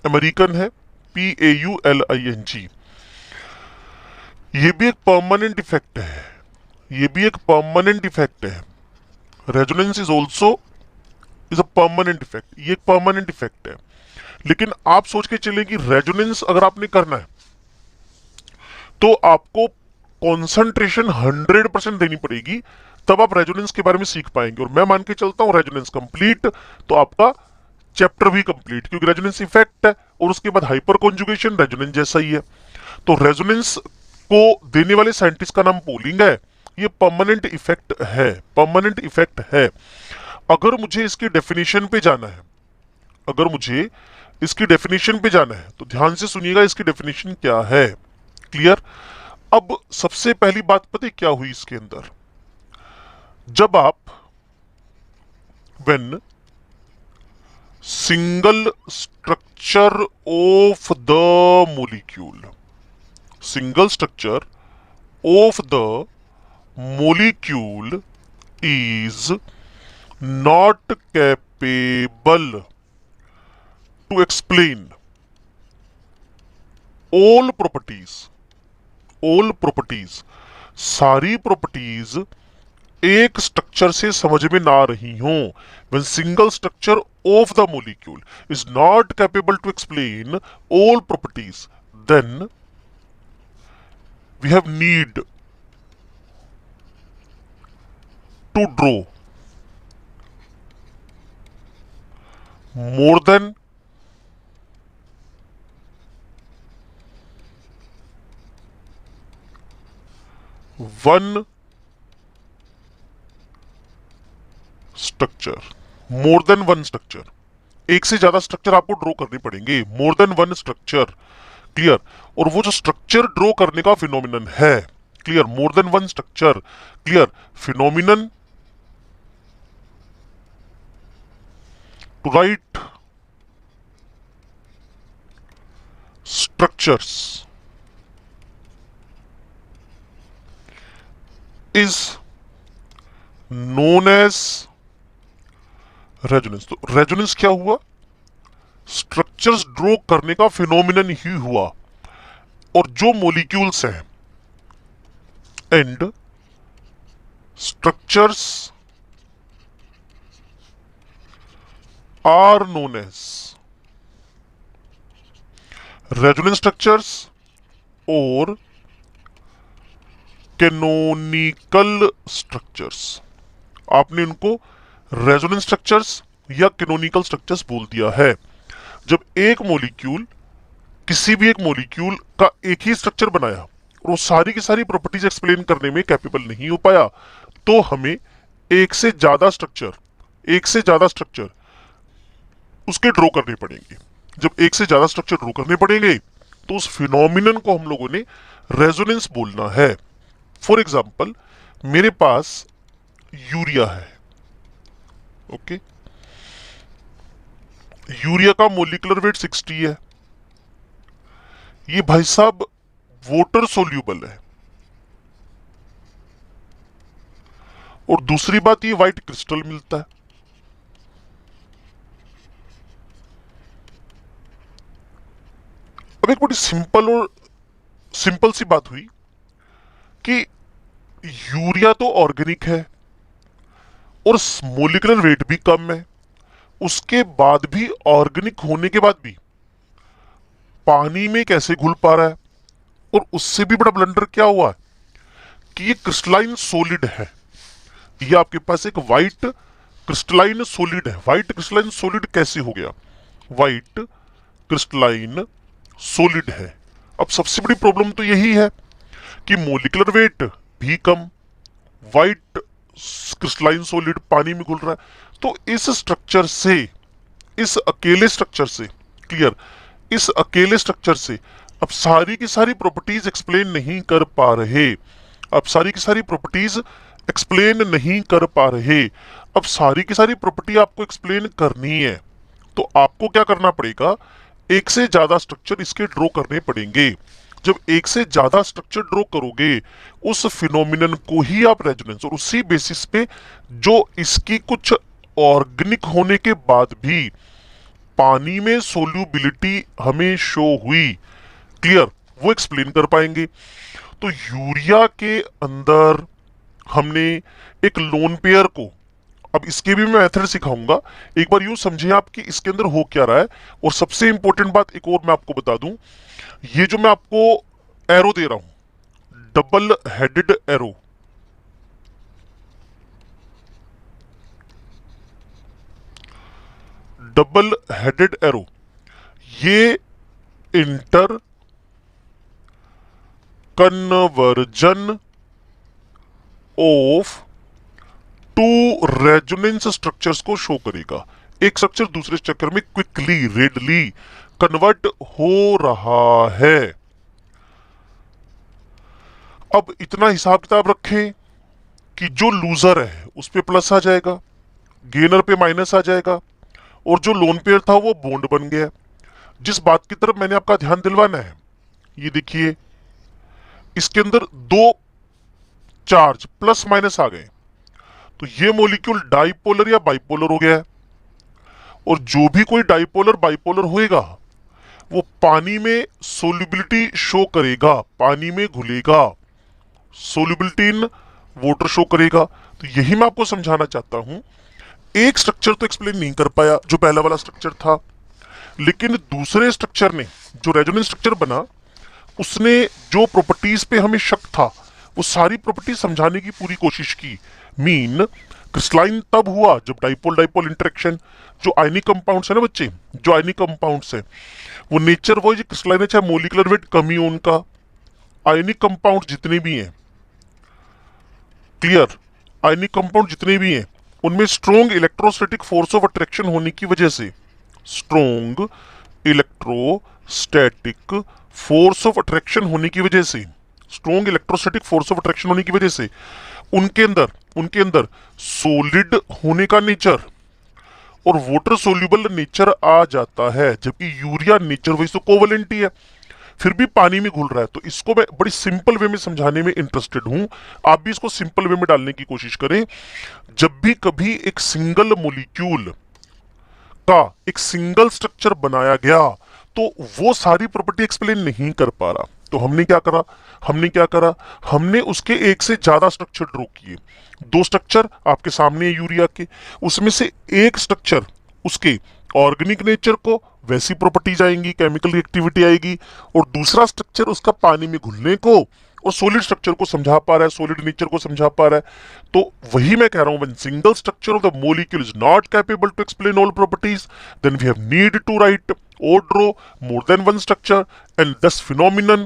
अमेरिकन है, PAULING। ये भी एक परमानेंट इफेक्ट है, ये भी एक परमानेंट इफेक्ट है। Resonance is also is a permanent effect, ये एक परमानेंट इफेक्ट है। लेकिन आप सोच के चलें कि रेजोनेंस अगर आपने करना है तो आपको कॉन्सेंट्रेशन 100% देनी पड़ेगी, तब आप रेजोनेंस के बारे में सीख पाएंगे। और मैं मान के चलता हूं रेजोनेंस कंप्लीट तो आपका चैप्टर भी कंप्लीट, क्योंकि रेजोनेंस इफेक्ट है और उसके बाद हाइपर कॉन्जुगेशन रेजोनेंस जैसा ही है। तो रेजोनेंस को देने वाले साइंटिस्ट का नाम पोलिंग है। ये परमानेंट इफेक्ट है, परमानेंट इफेक्ट है। अगर मुझे इसकी डेफिनेशन पे जाना है, अगर मुझे इसकी डेफिनेशन पे जाना है तो ध्यान से सुनिएगा इसकी डेफिनेशन क्या है। क्लियर। अब सबसे पहली बात पता है क्या हुई इसके अंदर, जब आप when single structure of the molecule, single structure of the molecule is not capable to explain all properties, सारी प्रॉपर्टीज एक स्ट्रक्चर से समझ में ना रही हों। when single structure of the molecule is not capable to explain all properties, then we have need to draw more than one structure, more than one structure. एक से ज्यादा स्ट्रक्चर आपको ड्रॉ करने पड़ेंगे, more than one structure. Clear. और वो जो structure draw करने का फिनोमिनन है, clear, more than one structure, clear, phenomenon to write structures is known as resonance. तो रेजोनेंस क्या हुआ, स्ट्रक्चर्स ड्रॉ करने का फिनोमिनन ही हुआ। और जो मॉलिक्यूल्स हैं and structures are known as resonance structures और कैनोनिकल स्ट्रक्चर्स। आपने इनको रेजोनेंस स्ट्रक्चर्स या कैनोनिकल स्ट्रक्चर्स बोल दिया है। जब एक मॉलिक्यूल, किसी भी एक मॉलिक्यूल का एक ही स्ट्रक्चर बनाया और वो सारी की सारी प्रॉपर्टीज एक्सप्लेन करने में कैपेबल नहीं हो पाया, तो हमें एक से ज्यादा स्ट्रक्चर उसके ड्रॉ करने पड़ेंगे। जब एक से ज्यादा स्ट्रक्चर ड्रॉ करने पड़ेंगे तो उस फिनोमिनन को हम लोगों ने रेजोनेंस बोलना है। फॉर एग्जाम्पल, मेरे पास यूरिया है, ओके, यूरिया का मोलिकुलर वेट 60 है। ये भाई साहब वाटर सोल्यूबल है। और दूसरी बात, ये व्हाइट क्रिस्टल मिलता है। अब एक बड़ी सिंपल सी बात हुई कि यूरिया तो ऑर्गेनिक है और मोलिकुलर वेट भी कम है, उसके बाद भी, ऑर्गेनिक होने के बाद भी पानी में कैसे घुल पा रहा है? और उससे भी बड़ा ब्लंडर क्या हुआ कि ये क्रिस्टलाइन सॉलिड है। ये आपके पास एक वाइट क्रिस्टलाइन सॉलिड है। वाइट क्रिस्टलाइन सॉलिड कैसे हो गया? वाइट क्रिस्टलाइन सॉलिड है। अब सबसे बड़ी प्रॉब्लम तो यही है कि मोलिकुलर वेट भी कम, वाइट क्रिस्टलाइन सॉलिड पानी में घुल रहा है। तो इस स्ट्रक्चर से, इस अकेले स्ट्रक्चर से, क्लियर, इस अकेले स्ट्रक्चर से अब सारी की सारी प्रॉपर्टीज एक्सप्लेन नहीं कर पा रहे। अब सारी की सारी प्रॉपर्टीज एक्सप्लेन नहीं कर पा रहे। अब सारी की सारी प्रॉपर्टी आपको एक्सप्लेन करनी है तो आपको क्या करना पड़ेगा? एक से ज्यादा स्ट्रक्चर इसके ड्रॉ करने पड़ेंगे। जब एक से ज्यादा स्ट्रक्चर ड्रॉ करोगे, उस फिनोमिनन को ही आप रेजोनेंस, और उसी बेसिस पे जो इसकी कुछ ऑर्गेनिक होने के बाद भी पानी में सोल्यूबिलिटी हमें शो हुई, क्लियर, वो एक्सप्लेन कर पाएंगे। तो यूरिया के अंदर हमने एक लोन पेयर को, अब इसके भी मैं मेथड सिखाऊंगा। एक बार यूं समझिए आप कि इसके अंदर हो क्या रहा है। और सबसे इंपॉर्टेंट बात एक और मैं आपको बता दूं, ये जो मैं आपको एरो दे रहा हूं, double headed arrow, double headed arrow, ये interconversion of two resonance structures को शो करेगा। एक स्ट्रक्चर दूसरे स्ट्रक्चर में क्विकली, रेडली कन्वर्ट हो रहा है। अब इतना हिसाब किताब रखें कि जो लूजर है उस पे प्लस आ जाएगा, गेनर पे माइनस आ जाएगा, और जो लोन पेयर था वो बॉन्ड बन गया। जिस बात की तरफ मैंने आपका ध्यान दिलवाना है, ये देखिए, इसके अंदर दो चार्ज प्लस माइनस आ गए, तो ये मॉलिक्यूल डाइपोलर या बाइपोलर हो गया है। और जो भी कोई डाइपोलर बाइपोलर होएगा वो पानी में सोल्यूबिलिटी शो करेगा, पानी में घुलेगा, सोल्यूबिलिटी इन वाटर शो करेगा। तो यही मैं आपको समझाना चाहता हूं। एक स्ट्रक्चर तो एक्सप्लेन नहीं कर पाया जो पहला वाला स्ट्रक्चर था, लेकिन दूसरे स्ट्रक्चर ने, जो रेजोनेंस स्ट्रक्चर बना, उसने जो प्रॉपर्टीज पे हमें शक था वो सारी प्रॉपर्टीज समझाने की पूरी कोशिश की। मीन क्रिस्टलाइन तब हुआ जब डाइपोल डाइपोल इंटरेक्शन, जो आयनिक कंपाउंड्स है ना बच्चे, जो आयनिक कंपाउंड्स है वो नेचर वो क्रिस्टलाइन है, चाहे मोलिकुलर वेट कमी हो उनका। आयनिक कंपाउंड जितने भी हैं, क्लियर, आयनिक कंपाउंड जितने भी हैं उनमें strong electrostatic force of attraction होने की वजह से, strong electrostatic force of attraction होने की वजह से, strong electrostatic force of attraction होने की वजह से उनके अंदर सॉलिड होने का नेचर और वाटर सोल्यूबल नेचर आ जाता है। जबकि यूरिया नेचर वही तो कोवेलेंट ही है, फिर भी पानी में घुल रहा है। तो इसको मैं बड़ी सिंपल वे में समझाने में इंटरेस्टेड हूं, आप भी इसको सिंपल वे में डालने की कोशिश करें। जब भी कभी एक सिंगल मॉलिक्यूल का एक सिंगल स्ट्रक्चर बनाया गया तो वो सारी प्रॉपर्टी एक्सप्लेन नहीं कर पा रहा, तो हमने क्या करा, हमने उसके एक से ज्यादा स्ट्रक्चर ड्रॉ किए। दो स्ट्रक्चर आपके सामने है यूरिया के, उसमें से एक स्ट्रक्चर उसके ऑर्गेनिक नेचर को वैसी प्रॉपर्टीज आएंगी, केमिकल रिएक्टिविटी आएगी, और दूसरा स्ट्रक्चर उसका पानी में घुलने को और सॉलिड स्ट्रक्चर को समझा पा रहा है, सॉलिड नेचर को समझा पा रहा है। तो वही मैं कह रहा हूं, when single structure of the molecule is not capable to explain all properties, then we have need to write or draw more than one structure, and this phenomenon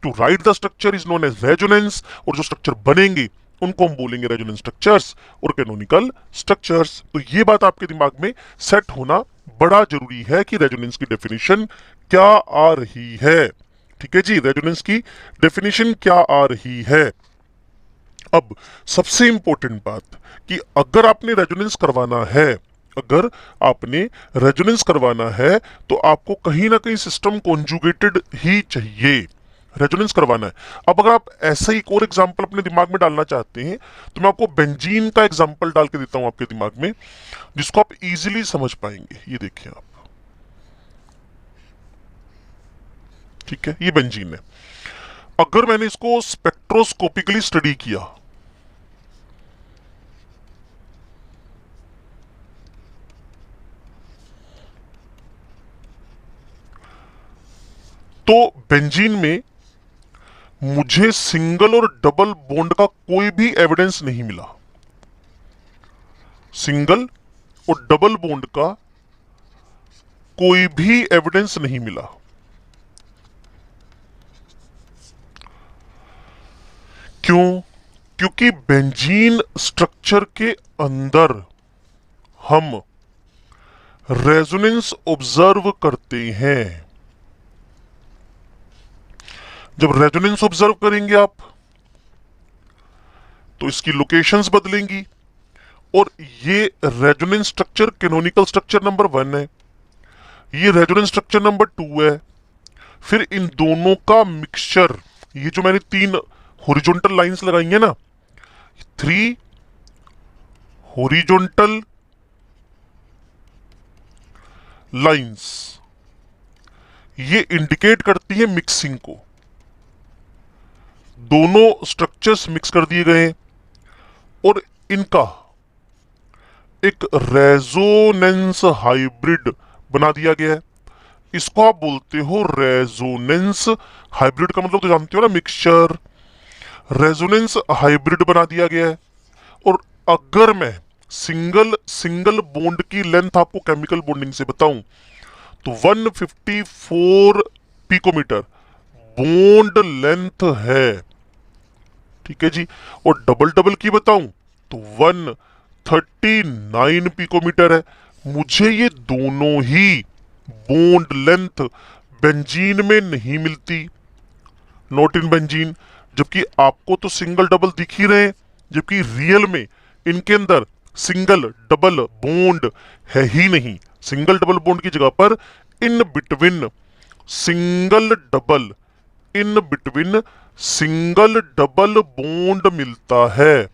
to write the structure is known as resonance। और जो structure बनेंगे उनको हम बोलेंगे resonance structures और canonical structures. तो ये बात आपके दिमाग में सेट होना बड़ा जरूरी है कि रेजोनेंस की डेफिनेशन क्या आ रही है। ठीक है जी, रेजोनेंस की डेफिनेशन क्या आ रही है। अब सबसे इंपॉर्टेंट बात कि अगर आपने रेजोनेंस करवाना है, अगर आपने रेजोनेंस करवाना है तो आपको कहीं ना कहीं सिस्टम कॉन्जुगेटेड ही चाहिए। रेजोनेंस करवाना है। अब अगर आप ऐसा ही एक और एग्जांपल अपने दिमाग में डालना चाहते हैं तो मैं आपको बेंजीन का एग्जांपल डाल के देता हूं आपके दिमाग में, जिसको आप इजीली समझ पाएंगे। ये देखिए आप, ठीक है, ये बेंजीन है। अगर मैंने इसको स्पेक्ट्रोस्कोपिकली स्टडी किया तो बेंजीन में मुझे सिंगल और डबल बॉन्ड का कोई भी एविडेंस नहीं मिला। सिंगल और डबल बॉन्ड का कोई भी एविडेंस नहीं मिला। क्यों? क्योंकि बेंजीन स्ट्रक्चर के अंदर हम रेजोनेंस ऑब्जर्व करते हैं। जब रेजोनेंस ऑब्जर्व करेंगे आप तो इसकी लोकेशंस बदलेंगी और ये resonance structure canonical structure number 1 है, ये रेजोनेंस स्ट्रक्चर नंबर 2 है। फिर इन दोनों का मिक्सचर, ये जो मैंने 3 हॉरिजॉन्टल लाइंस लगाई है ना, 3 हॉरिजॉन्टल लाइंस, ये इंडिकेट करती है मिक्सिंग को। दोनों स्ट्रक्चर्स मिक्स कर दिए गए और इनका एक रेजोनेंस हाइब्रिड बना दिया गया है। इसको आप बोलते हो रेजोनेंस हाइब्रिड। का मतलब तो जानते हो ना, मिक्सचर। रेजोनेंस हाइब्रिड बना दिया गया है। और अगर मैं सिंगल बॉन्ड की लेंथ आपको केमिकल बॉन्डिंग से बताऊं तो 154 पिकोमीटर बॉन्ड लेंथ है, ठीक है जी। और डबल डबल की बताऊं तो 139 पिकोमीटर है। मुझे ये दोनों ही बॉन्ड लेंथ बेंजीन में नहीं मिलती, नॉट इन बेंजीन। जबकि आपको तो सिंगल डबल दिख ही रहे हैं, जबकि रियल में इनके अंदर सिंगल डबल बॉन्ड है ही नहीं। सिंगल डबल बॉन्ड की जगह पर in between single double single double bond मिलता है।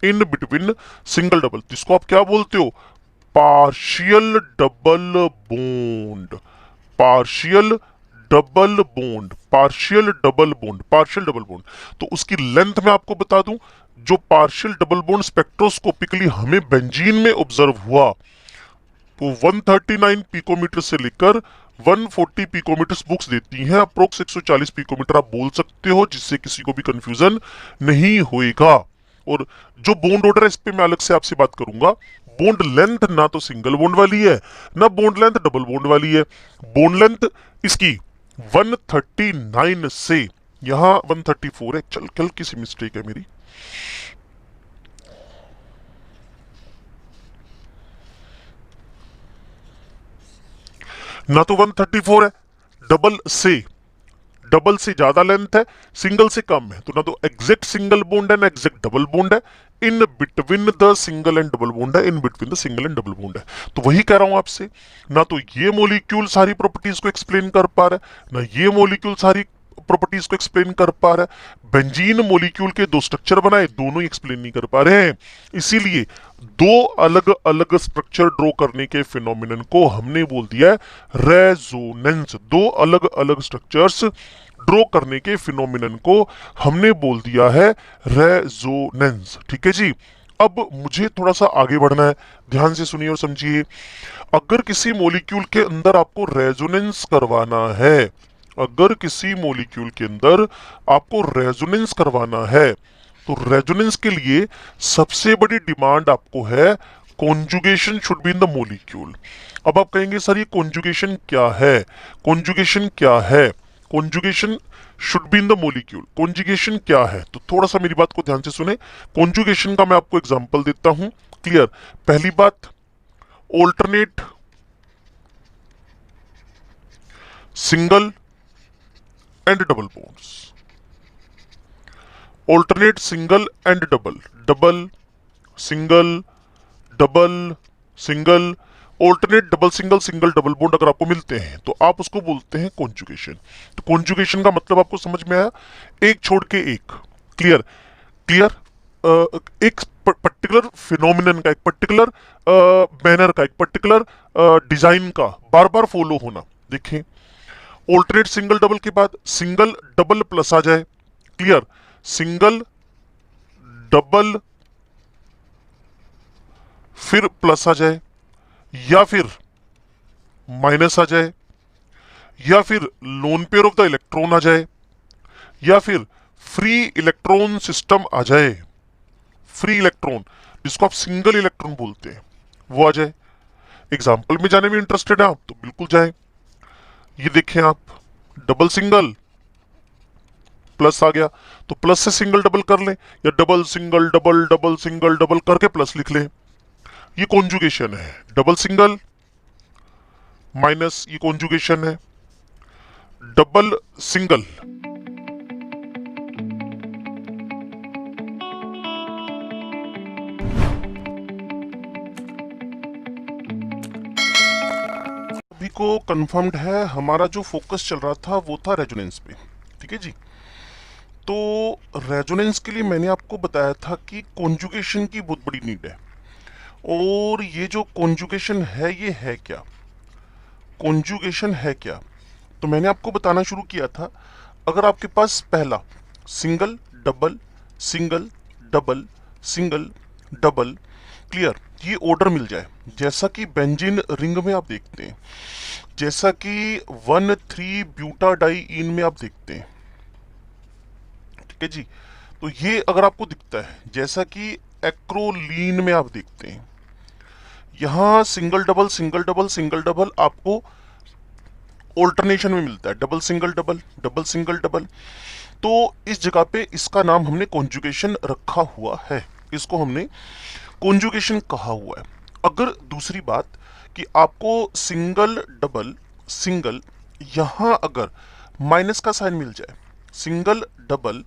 इन बिटवीन सिंगल डबल, जिसको आप क्या बोलते हो, partial double bond. Partial double bond, partial double bond, partial double bond. तो उसकी लेंथ में आपको बता दूं, जो पार्शियल डबल बॉन्ड स्पेक्ट्रोस्कोपिकली हमें बेंजीन में ऑब्जर्व हुआ वो 139 पिकोमीटर से लेकर 140 पिकोमीटर बुक्स देती हैं। अप्रोक्स 140 पिकोमीटर आप बोल सकते हो, जिससे किसी को भी कंफ्यूजन नहीं होएगा। और जो बॉन्ड ऑर्डर है इस पे मैं अलग से आपसे बात करूंगा। बॉन्ड लेंथ ना तो सिंगल बॉन्ड वाली है, ना बॉन्ड लेंथ डबल बॉन्ड वाली है। बॉन्ड लेंथ इसकी 139 से यहां 134 है। चल कल किसी मिस्टेक है मेरी। ना तो 134 है, डबल से ज्यादा लेंथ है, सिंगल से कम है। तो ना तो एग्जैक्ट सिंगल बॉन्ड है, ना एग्जैक्ट डबल बॉन्ड है। In between the single and double bond है, in between the single and double bond है। तो वही कह रहा हूं आपसे, ना तो ये मॉलिक्यूल सारी प्रॉपर्टीज को एक्सप्लेन कर पा रहा है, ना ये मॉलिक्यूल सारी प्रॉपर्टीज को एक्सप्लेन कर पा रहा है। बेंजीन मॉलिक्यूल के 2 स्ट्रक्चर बनाए, दोनों ही एक्सप्लेन नहीं कर पा रहे हैं। इसीलिए 2 अलग अलग स्ट्रक्चर ड्रॉ करने के फिनोमिनन को हमने बोल दिया है रेजोनेंस। 2 अलग अलग स्ट्रक्चर्स ड्रॉ करने के फिनोमिनन को हमने बोल दिया है रेजोनेंस, ठीक है जी। अब मुझे थोड़ा सा आगे बढ़ना है, ध्यान से सुनिए और समझिए। अगर किसी मॉलिक्यूल के अंदर आपको रेजोनेंस करवाना है, अगर किसी मॉलिक्यूल के अंदर आपको रेजोनेंस करवाना है, तो रेजोनेंस के लिए सबसे बड़ी डिमांड आपको है conjugation should be in the molecule. अब आप कहेंगे सर ये कॉन्जुगेशन क्या है? कॉन्जुगेशन क्या है? Conjugation should be in the molecule, conjugation क्या है? तो थोड़ा सा मेरी बात को ध्यान से सुने। कॉन्जुगेशन का मैं आपको एग्जांपल देता हूं, क्लियर। पहली बात, alternate single and double bonds. Alternate single and double, double single double single, alternate double single single double bond अगर आपको मिलते हैं तो आप उसको बोलते हैं कॉन्जुगेशन। तो कॉन्जुगेशन का मतलब आपको समझ में आया, एक छोड़ के एक, क्लियर क्लियर। एक पर्टिकुलर फिनोमिनन का, एक पर्टिकुलर मैनर का, एक पर्टिकुलर डिजाइन का बार बार फॉलो होना। देखें, ऑल्टरनेट सिंगल डबल के बाद सिंगल डबल प्लस आ जाए क्लियर, सिंगल, डबल, फिर प्लस आ जाए, या फिर माइनस आ जाए, या फिर lone pair of the electron आ जाए, या फिर फ्री इलेक्ट्रॉन सिस्टम आ जाए, फ्री इलेक्ट्रॉन जिसको आप सिंगल इलेक्ट्रॉन बोलते हैं वो आ जाए। एग्जाम्पल में जाने में इंटरेस्टेड है आप तो बिल्कुल जाएं। ये देखें आप, डबल सिंगल प्लस आ गया, तो प्लस से सिंगल डबल कर लें, या double single double double single double करके प्लस लिख लें। ये कॉन्जुगेशन है, डबल सिंगल माइनस, ये कॉन्जुगेशन है, डबल सिंगल। अभी को कंफर्म्ड है, हमारा जो फोकस चल रहा था वो था रेजोनेंस पे, ठीक है जी। तो रेजोनेंस के लिए मैंने आपको बताया था कि कॉन्जुगेशन की बहुत बड़ी नीड है। और ये जो कॉन्जुगेशन है ये है क्या, कॉन्जुगेशन है क्या, तो मैंने आपको बताना शुरू किया था, अगर आपके पास पहला single double single double single double, clear, ये ऑर्डर मिल जाए, जैसा कि बेंजीन रिंग में आप देखते हैं, जैसा कि 1,3 ब्यूटाडाइइन में आप देखते हैं, ठीक है जी। तो ये अगर आपको दिखता है, जैसा कि एक्रोलीन में आप देखते हैं, यहां single double single double single double आपको ऑल्टरनेशन में मिलता है, double single double double single double. तो इस जगह पे इसका नाम हमने कॉन्जुगेशन रखा हुआ है, इसको हमने कॉन्जुगेशन कहा हुआ है। अगर दूसरी बात कि आपको सिंगल डबल सिंगल, यहां अगर माइनस का साइन मिल जाए, सिंगल डबल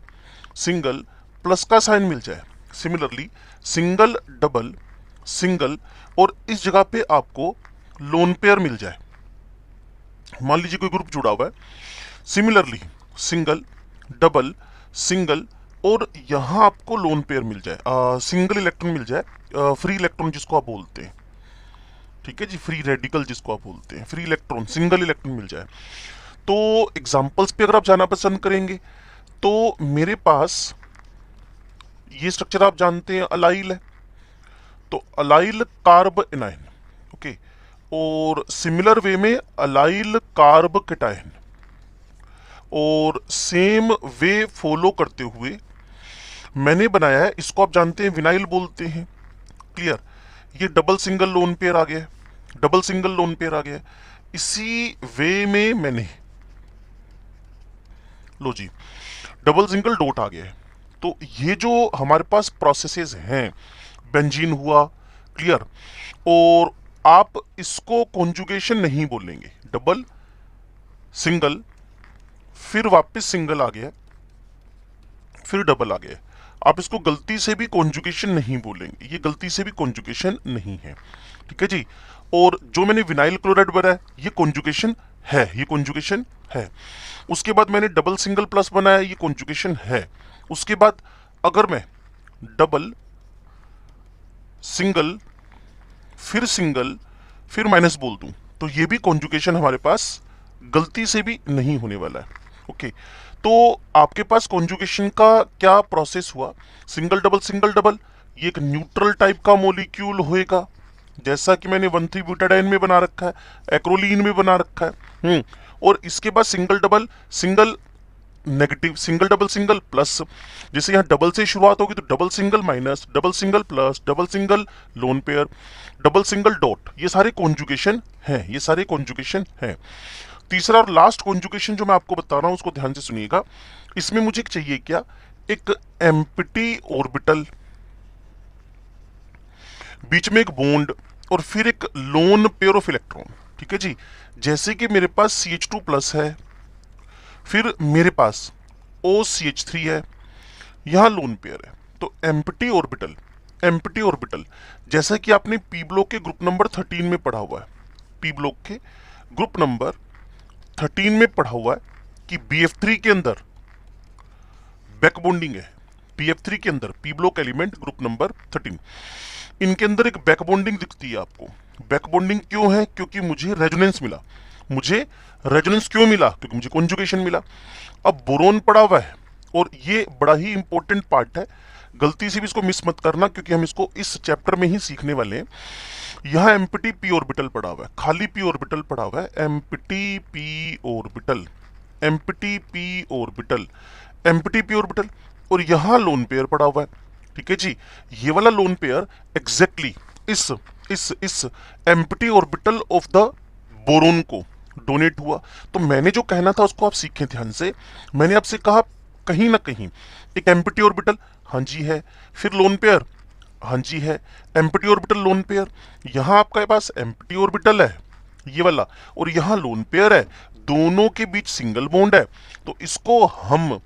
सिंगल प्लस का साइन मिल जाए, सिमिलरली सिंगल डबल सिंगल, और इस जगह पे आपको लोन पेयर मिल जाए, मान लीजिए कोई ग्रुप जुड़ा हुआ है, सिमिलरली सिंगल डबल सिंगल, और यहां आपको लोन पेयर मिल जाए, सिंगल इलेक्ट्रॉन मिल जाए, फ्री इलेक्ट्रॉन जिसको आप बोलते हैं, ठीक है जी, फ्री रेडिकल जिसको आप बोलते हैं, फ्री इलेक्ट्रॉन सिंगल इलेक्ट्रॉन मिल जाए। तो एग्जांपल्स पे अगर आप जाना पसंद करेंगे, तो मेरे पास ये स्ट्रक्चर आप जानते हैं, अलाइल है, तो अलाइल कार्ब एनाइन, ओके, और सिमिलर वे में अलाइल कार्ब कैटायन, और सेम वे फॉलो करते हुए मैंने बनाया है, इसको आप जानते हैं विनाइल बोलते हैं, क्लियर। ये डबल सिंगल लोन पेयर आ गया, डबल सिंगल लोन पेयर आ गया, इसी वे में मैंने, लो जी, डबल सिंगल डॉट आ गया है। तो ये जो हमारे पास प्रोसेसेस हैं, बेंजीन हुआ, क्लियर, और आप इसको कॉन्जुगेशन नहीं बोलेंगे, डबल सिंगल फिर वापस सिंगल आ गया, फिर डबल आ गया, आप इसको गलती से भी कॉन्जुगेशन नहीं बोलेंगे, ये गलती से भी कॉन्जुगेशन नहीं है, ठीक है जी। और जो मैंने विनाइल क्लोराइड बनाया ये कॉन्जुगेशन है, ये कॉन्जुगेशन है। उसके बाद मैंने डबल सिंगल प्लस बनाया, ये कॉन्जुगेशन है। उसके बाद अगर मैं डबल सिंगल फिर माइनस बोल दूं, तो ये भी कॉन्जुगेशन हमारे पास गलती से भी नहीं होने वाला है, ओके। तो आपके पास कॉन्जुगेशन का क्या प्रोसेस हुआ, सिंगल डबल, ये एक न्यूट्रल टाइप का मॉलिक्यूल होएगा, जैसा कि मैंने 1,3 ब्यूटाडाइन में बना रखा है, एक्रोलीन में बना रखा है, और इसके बाद single double single negative, single double single plus, जैसे यहाँ डबल से शुरुआत होगी तो double single minus, double single plus, double single lone pair, double single dot, ये सारे कॉन्जुगेशन हैं, ये सारे कॉन्जुगेशन हैं। तीसरा और लास्ट कॉन्जुगेशन जो मैं आपको बता रहा हूं उसको ध्यान से सुनिएगा, इसमें मुझे चाहिए क्या, एक एम्प्टी ऑर्बिटल, बीच में एक बॉन्ड, और फिर एक लोन पेयर ऑफ इलेक्ट्रॉन, ठीक है जी। जैसे कि मेरे पास CH2 प्लस है, फिर मेरे पास OCH3 है, यहां लोन पेयर है, तो एम्प्टी ऑर्बिटल जैसा कि आपने पी ब्लॉक के ग्रुप नंबर 13 में पढ़ा हुआ है, पी ब्लॉक के ग्रुप नंबर 13 में पढ़ा हुआ है कि BF3 के अंदर बैक बॉन्डिंग है, PF3 के अंदर, P block element group number 13, इनके अंदर एक बैक बॉन्डिंग दिखती है आपको। बैक बॉन्डिंग क्यों है, क्योंकि मुझे रेजोनेंस मिला, मुझे रेजोनेंस क्यों मिला, क्योंकि मुझे कॉन्जुगेशन मिला। अब बोरोन पड़ा हुआ है और ये बड़ा ही इंपॉर्टेंट पार्ट है, गलती से भी इसको मिस मत करना, क्योंकि हम इसको इस चैप्टर में ही सीखने वाले हैं। यहाँ एम्प्टी पी ऑर्बिटल पड़ा हुआ है, खाली पी ऑर्बिटल पड़ा हुआ है, empty P orbital, empty P orbital, empty P orbital, और यहाँ लोन पेयर पड़ा हुआ है। ठीक है जी, ये वाला लोन पेयर एग्जैक्टली इस empty orbital of the boron को डोनेट हुआ। तो मैंने जो कहना था उसको आप सीखें ध्यान से। मैंने आपसे कहा कहीं ना कहीं एक एम्प्टी ऑर्बिटल, हाँ जी है, फिर लोन पेयर, हाँ जी है, एम्प्टी ऑर्बिटल लोन पेयर, यहां आपके पास एम्प्टी ऑर्बिटल है ये वाला, और यहां लोन पेयर है, दोनों के बीच सिंगल बॉन्ड है, तो इसको हम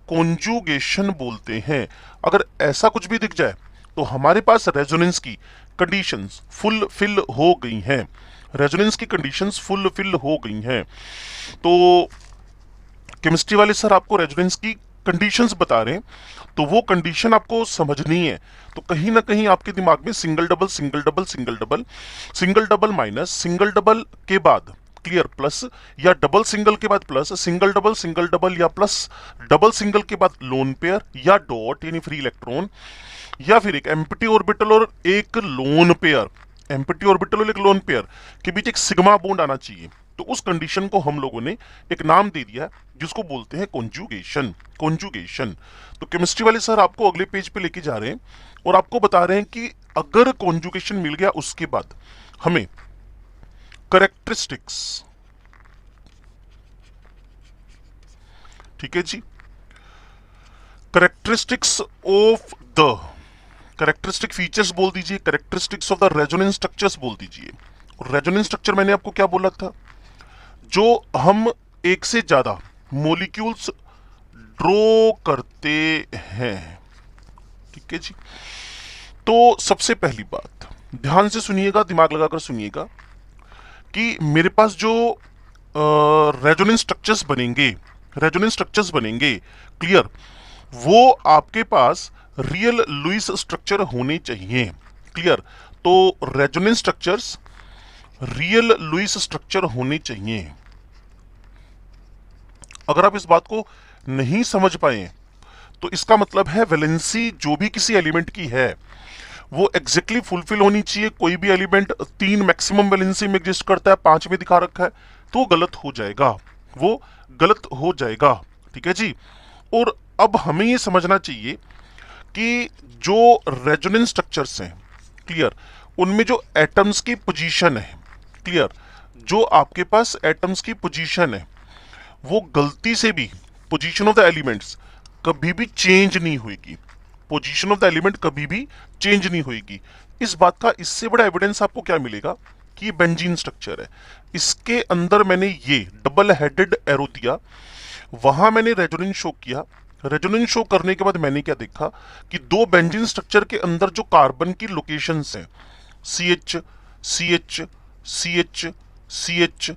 कॉन्जुगेशन बोलते हैं। अगर ऐसा कुछ भी दिख जाए तो हमारे पास रेजोनेंस की कंडीशंस फुलफिल हो गई हैं, रेजोनेंस की कंडीशंस फुलफिल हो गई हैं। तो केमिस्ट्री वाले सर आपको रेजोनेंस की कंडीशंस बता रहे हैं, तो वो कंडीशन आपको समझनी है। तो कहीं ना कहीं आपके दिमाग में single double single double single double, single double minus, single double के बाद क्लियर प्लस, या डबल सिंगल के बाद प्लस, सिंगल डबल या प्लस, डबल सिंगल के बाद लोन पेयर या डॉट यानी फ्री इलेक्ट्रॉन, या फिर एक एम्प्टी ऑर्बिटल और एक लोन पेयर, एम्प्टी ऑर्बिटल और एक लोन पेयर के बीच एक सिग्मा बॉन्ड आना चाहिए। तो उस कंडीशन को हम लोगों ने एक नाम दे दिया जिसको बोलते हैं कॉन्जुगेशन, कॉन्जुगेशन। तो केमिस्ट्री वाले सर आपको अगले पेज पे लेके जा रहे हैं और आपको बता रहे हैं कि अगर कॉन्जुगेशन मिल गया उसके बाद हमें करेक्टरिस्टिक्स, ठीक है जी, characteristics of the, characteristic features बोल दीजिए, characteristics of the resonance structures बोल दीजिए। रेजोनेंस स्ट्रक्चर मैंने आपको क्या बोला था, जो हम एक से ज्यादा मॉलिक्यूल्स ड्रॉ करते हैं। ठीक है जी, तो सबसे पहली बात ध्यान से सुनिएगा, दिमाग लगाकर सुनिएगा कि मेरे पास जो रेजोनेंस स्ट्रक्चर्स बनेंगे, रेजोनेंस स्ट्रक्चर्स बनेंगे, क्लियर, वो आपके पास रियल लुईस स्ट्रक्चर होने चाहिए। क्लियर, तो resonance structures real Lewis structure होने चाहिए। अगर आप इस बात को नहीं समझ पाए तो इसका मतलब है वैलेंसी जो भी किसी एलिमेंट की है वो एग्जैक्टली फुलफिल होनी चाहिए। कोई भी एलिमेंट 3 मैक्सिमम वैलेंसी में एग्जिस्ट करता है, 5 में दिखा रखा है, तो गलत हो जाएगा, वो गलत हो जाएगा। ठीक है जी, और अब हमें ये समझना चाहिए कि जो रेजोनेंस स्ट्रक्चर्स हैं, क्लियर, उनमें जो एटम्स की पोजीशन है, क्लियर, जो आपके पास एटम्स की पोजीशन है वो गलती से भी, पोजीशन ऑफ द एलिमेंट्स कभी भी चेंज नहीं होगी, पोजीशन ऑफ द एलिमेंट कभी भी चेंज नहीं होगी। इस बात का इससे बड़ा एविडेंस आपको क्या मिलेगा कि ये बेंजीन स्ट्रक्चर है, इसके अंदर मैंने ये डबल हेडेड एरो दिया, वहां मैंने रेजोनेंस शो किया, रेजोनेंस शो करने के बाद मैंने क्या देखा कि दो बेंजीन स्ट्रक्चर के अंदर जो कार्बन की लोकेशंस हैं, CH CH CH CH,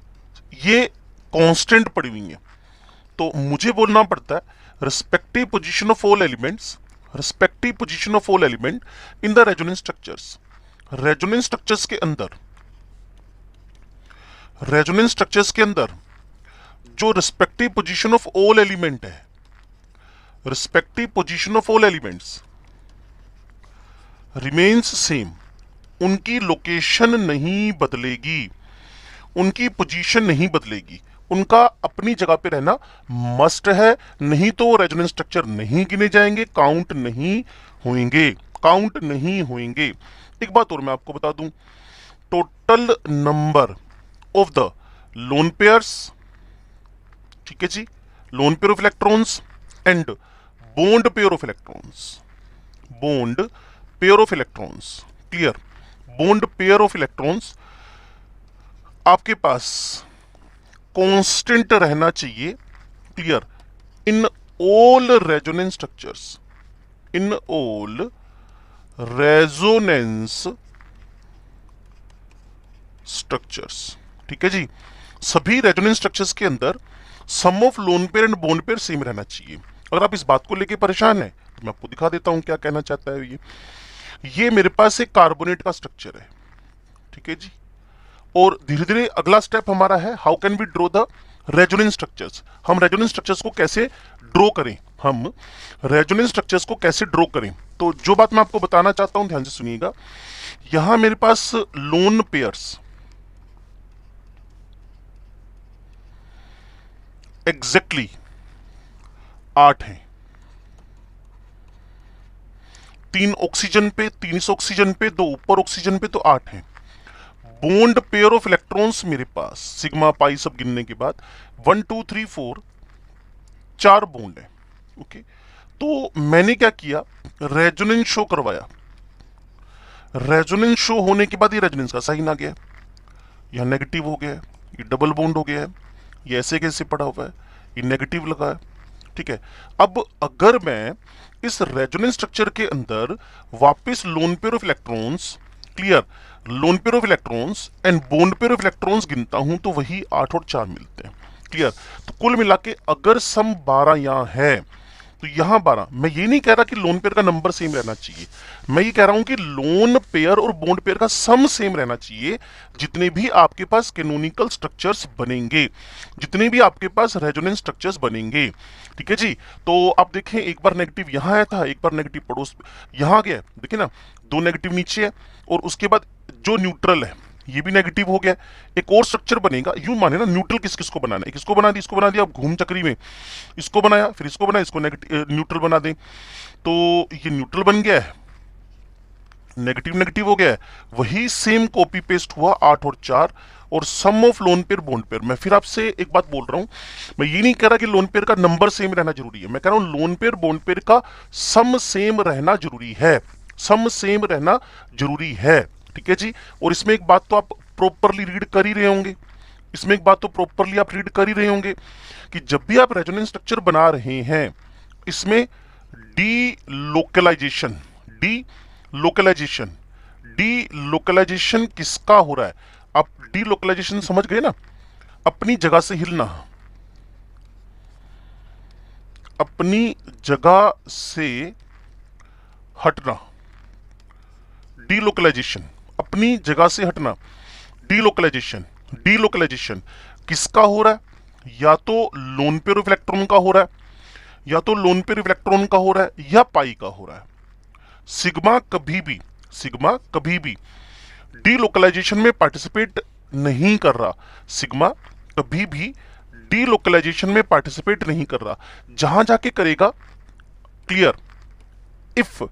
ये कांस्टेंट पड़ी हुई हैं। तो मुझे बोलना पड़ता है respective position of all elements, respective position of all element in the resonance structures. Resonance structures के अंदर, रेजोनेंस स्ट्रक्चर्स के अंदर जो respective position of all element है, respective position of all elements remains same, उनकी लोकेशन नहीं बदलेगी, उनकी पोजीशन नहीं बदलेगी, उनका अपनी जगह पे रहना मस्ट है, नहीं तो रेजोनेंस स्ट्रक्चर नहीं गिने जाएंगे, काउंट नहीं होंगे, काउंट नहीं होंगे। एक बात और मैं आपको बता दूं, total number of the lone pairs, ठीक है जी, lone pair of electrons and bond pair of electrons, bond pair of electrons, clear, bond pair of electrons आपके पास कांस्टेंट रहना चाहिए, clear, in all resonance structures, in all resonance structures. ठीक है जी, सभी रेजोनेंस स्ट्रक्चर्स के अंदर sum of lone pair and bond pair same रहना चाहिए। अगर आप इस बात को लेके परेशान हैं तो मैं आपको दिखा देता हूं क्या कहना चाहता है ये मेरे पास एक कार्बोनेट का स्ट्रक्चर है, ठीक है जी, और धीरे धीरे अगला स्टेप हमारा है how can we draw the resonance structures. हम रेजोनेंस स्ट्रक्चर्स को कैसे ड्रॉ करें, हम रेजोनेंस स्ट्रक्चर्स को कैसे ड्रॉ करें। तो जो बात मैं आपको बताना चाहता हूं ध्यान से सुनिएगा। यहां मेरे पास लोन पेयर्स एग्जैक्टली 8 हैं। 3 ऑक्सीजन पे, 3 इस ऑक्सीजन पे, 2 ऊपर ऑक्सीजन पे, तो 8 हैं। बॉन्ड पेयर ऑफ इलेक्ट्रॉन्स मेरे पास सिग्मा पाई सब गिनने के बाद 1 2 3 4 4 बॉन्ड है। ओके, तो मैंने क्या किया, रेजोनेंस शो करवाया। रेजोनेंस शो होने के बाद ये रेजोनेंस का साइन आ गया, यह नेगेटिव हो गया है, ये डबल बॉन्ड हो गया है, ये ऐसे कैसे पड़ा हुआ है, ये नेगेटिव लगा है। ठीक है, अब अगर मैं इस रेजोनेंस स्ट्रक्चर के अंदर वापस loan pair of electrons, clear, loan pair of electrons and bond pair of electrons गिनता हूं तो वही 8 और 4 मिलते हैं। क्लियर, तो कुल मिला के अगर सम 12 यहां है तो यहां 12। मैं ये नहीं कह रहा कि लोन पेयर का नंबर सेम रहना चाहिए, मैं ये कह रहा हूं कि लोन पेयर और बॉन्ड पेयर का सम सेम रहना चाहिए। जितने भी आपके पास कैनोनिकल स्ट्रक्चर्स बनेंगे, जितने भी आपके पास रेजोनेंस स्ट्रक्चर्स बनेंगे, ठीक है जी। तो आप देखें, एक बार नेगेटिव यहां आया था, एक बार नेगेटिव पड़ोस यहां आ गया, देखिए ना, 2 नेगेटिव नीचे है, और उसके बाद जो न्यूट्रल है ये भी नेगेटिव हो गया। एक और स्ट्रक्चर बनेगा, यूं माने ना, न्यूट्रल किस किस को बनाना है, किसको बना दी, इसको बना दिया, अब घूम चक्री में इसको बनाया, फिर इसको बनाया, इसको नेगेटिव न्यूट्रल बना दें, तो ये न्यूट्रल बन गया है, नेगेटिव नेगेटिव हो गया है। वही सेम कॉपी पेस्ट हुआ 8 और 4 और sum of lone pair bond pair. मैं फिर आपसे एक बात बोल रहा हूं, मैं ये नहीं कह रहा कि लोन पेयर का नंबर सेम रहना जरूरी है, मैं कह रहा हूं लोन पेयर बॉन्ड पेयर का सम सेम रहना जरूरी है, सम सेम रहना जरूरी है। ठीक है जी, और इसमें एक बात तो आप प्रॉपरली रीड कर ही रहे होंगे, इसमें एक बात तो प्रॉपरली आप रीड कर ही रहे होंगे कि जब भी आप रेजोनेंस स्ट्रक्चर बना रहे हैं, इसमें delocalization, delocalization, delocalization किसका हो रहा है। आप डी लोकलाइजेशन समझ गए ना, अपनी जगह से हिलना, अपनी जगह से हटना, डीलोकलाइजेशन, अपनी जगह से हटना, डीलोकलाइजेशन। डीलोकलाइजेशन किसका हो रहा है, या तो लोन पेयर ऑफ इलेक्ट्रॉन का हो रहा है, या तो लोन पेयर ऑफ इलेक्ट्रॉन का हो रहा है, या पाई का हो रहा है। सिग्मा कभी भी, सिग्मा कभी भी डीलोकलाइजेशन में पार्टिसिपेट नहीं कर रहा, सिग्मा कभी भी डीलोकलाइजेशन में पार्टिसिपेट नहीं कर रहा। जहां जाके करेगा, clear, if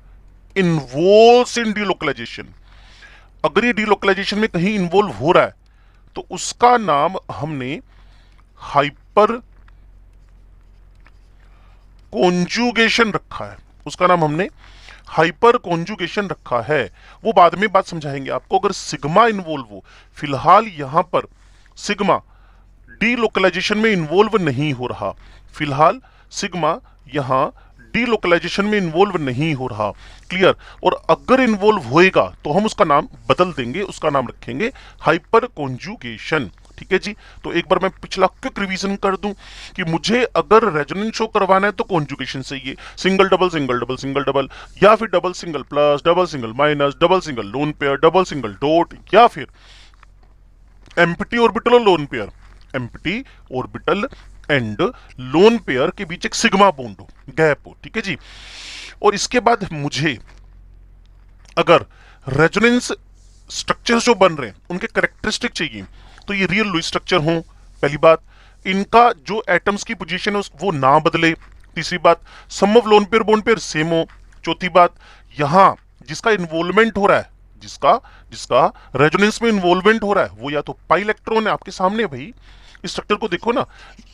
involves in delocalization, अगर ये डीलोकलाइजेशन में कहीं इन्वॉल्व हो रहा है तो उसका नाम हमने हाइपर कॉन्जुगेशन रखा है, उसका नाम हमने हाइपर कॉन्जुगेशन रखा है। वो बाद में बात समझाएंगे आपको। अगर सिग्मा इन्वॉल्व हो, फिलहाल यहां पर सिग्मा डीलोकलाइजेशन में इन्वॉल्व नहीं हो रहा, फिलहाल सिग्मा यहां डीलोकलाइजेशन में इन्वॉल्व नहीं हो रहा, क्लियर। और अगर इन्वॉल्व होएगा तो हम उसका नाम बदल देंगे, उसका नाम रखेंगे हाइपर कॉन्जुगेशन। ठीक है जी, तो एक बार मैं पिछला क्विक रिवीजन कर दूं कि मुझे अगर रेजोनेंस शो करवाना है तो कॉन्जुगेशन चाहिए, single double single double single double, या फिर double single plus, double single minus, double single lone pair, double single dot, या फिर एम्प्टी ऑर्बिटल और lone pair, empty orbital and lone pair के बीच एक सिग्मा बॉन्ड हो, gap हो। ठीक है जी, और इसके बाद मुझे अगर रेजोनेंस स्ट्रक्चर्स जो बन रहे हैं उनके कैरेक्टरिस्टिक चाहिए तो ये रियल लुईस स्ट्रक्चर हो, पहली बात। इनका जो एटम्स की पोजीशन है वो ना बदले, तीसरी बात। Sum of lone pair bond pair same हो, चौथी बात। यहां जिसका इन्वॉल्वमेंट हो रहा है, जिसका रेजोनेंस में इन्वॉल्वमेंट हो रहा है, वो या तो पाई इलेक्ट्रॉन है, आपके सामने भाई इस स्ट्रक्चर को देखो ना,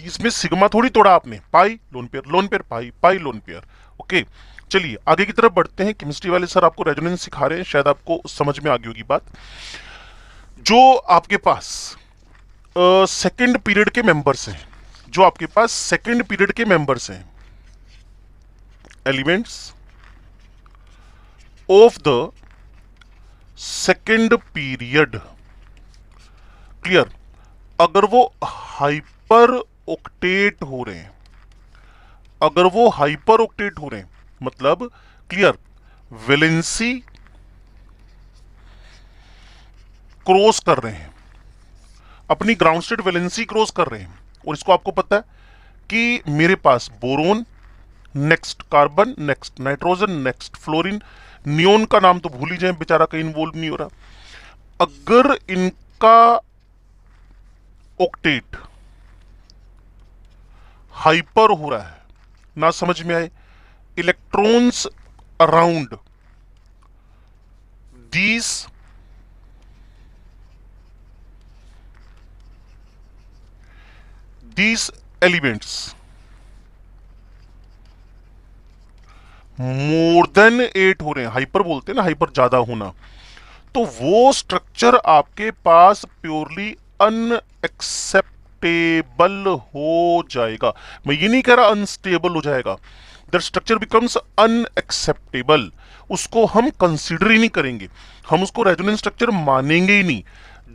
इसमें सिग्मा थोड़ी तोड़ा आपने, पाई लोन पेयर पाई, पाई लोन पेयर। ओके, चलिए आगे की तरफ बढ़ते हैं। केमिस्ट्री वाले सर आपको रेजोनेंस सिखा रहे हैं, शायद आपको समझ में आ गई होगी बात। जो आपके पास सेकंड पीरियड के मेंबर्स हैं, जो आपके पास सेकंड पीरियड के मेंबर्स हैं, elements of the second period, clear, अगर वो हाइपर ऑक्टेट हो रहे हैं, अगर वो हाइपर ऑक्टेट हो रहे हैं, मतलब क्लियर, वैलेंसी क्रॉस कर रहे हैं, अपनी ग्राउंड स्टेट वैलेंसी क्रॉस कर रहे हैं। और इसको आपको पता है कि मेरे पास boron, next carbon, next nitrogen, next fluorine. Neon का नाम तो भूल ही जाए, बेचारा कहीं इन्वॉल्व नहीं हो रहा। अगर इनका ऑक्टेट हाइपर हो रहा है, ना समझ में आए, electrons around these elements more than 8 हो रहे हैं, हाइपर बोलते हैं ना, हाइपर ज्यादा होना, तो वो स्ट्रक्चर आपके पास प्योरली अनएक्सेप्टेबल हो जाएगा। मैं ये नहीं कह रहा अनस्टेबल हो जाएगा, दैट स्ट्रक्चर बिकम्स अनएक्सेप्टेबल। उसको हम कंसीडर ही नहीं करेंगे, हम उसको रेजोनेंस स्ट्रक्चर मानेंगे ही नहीं।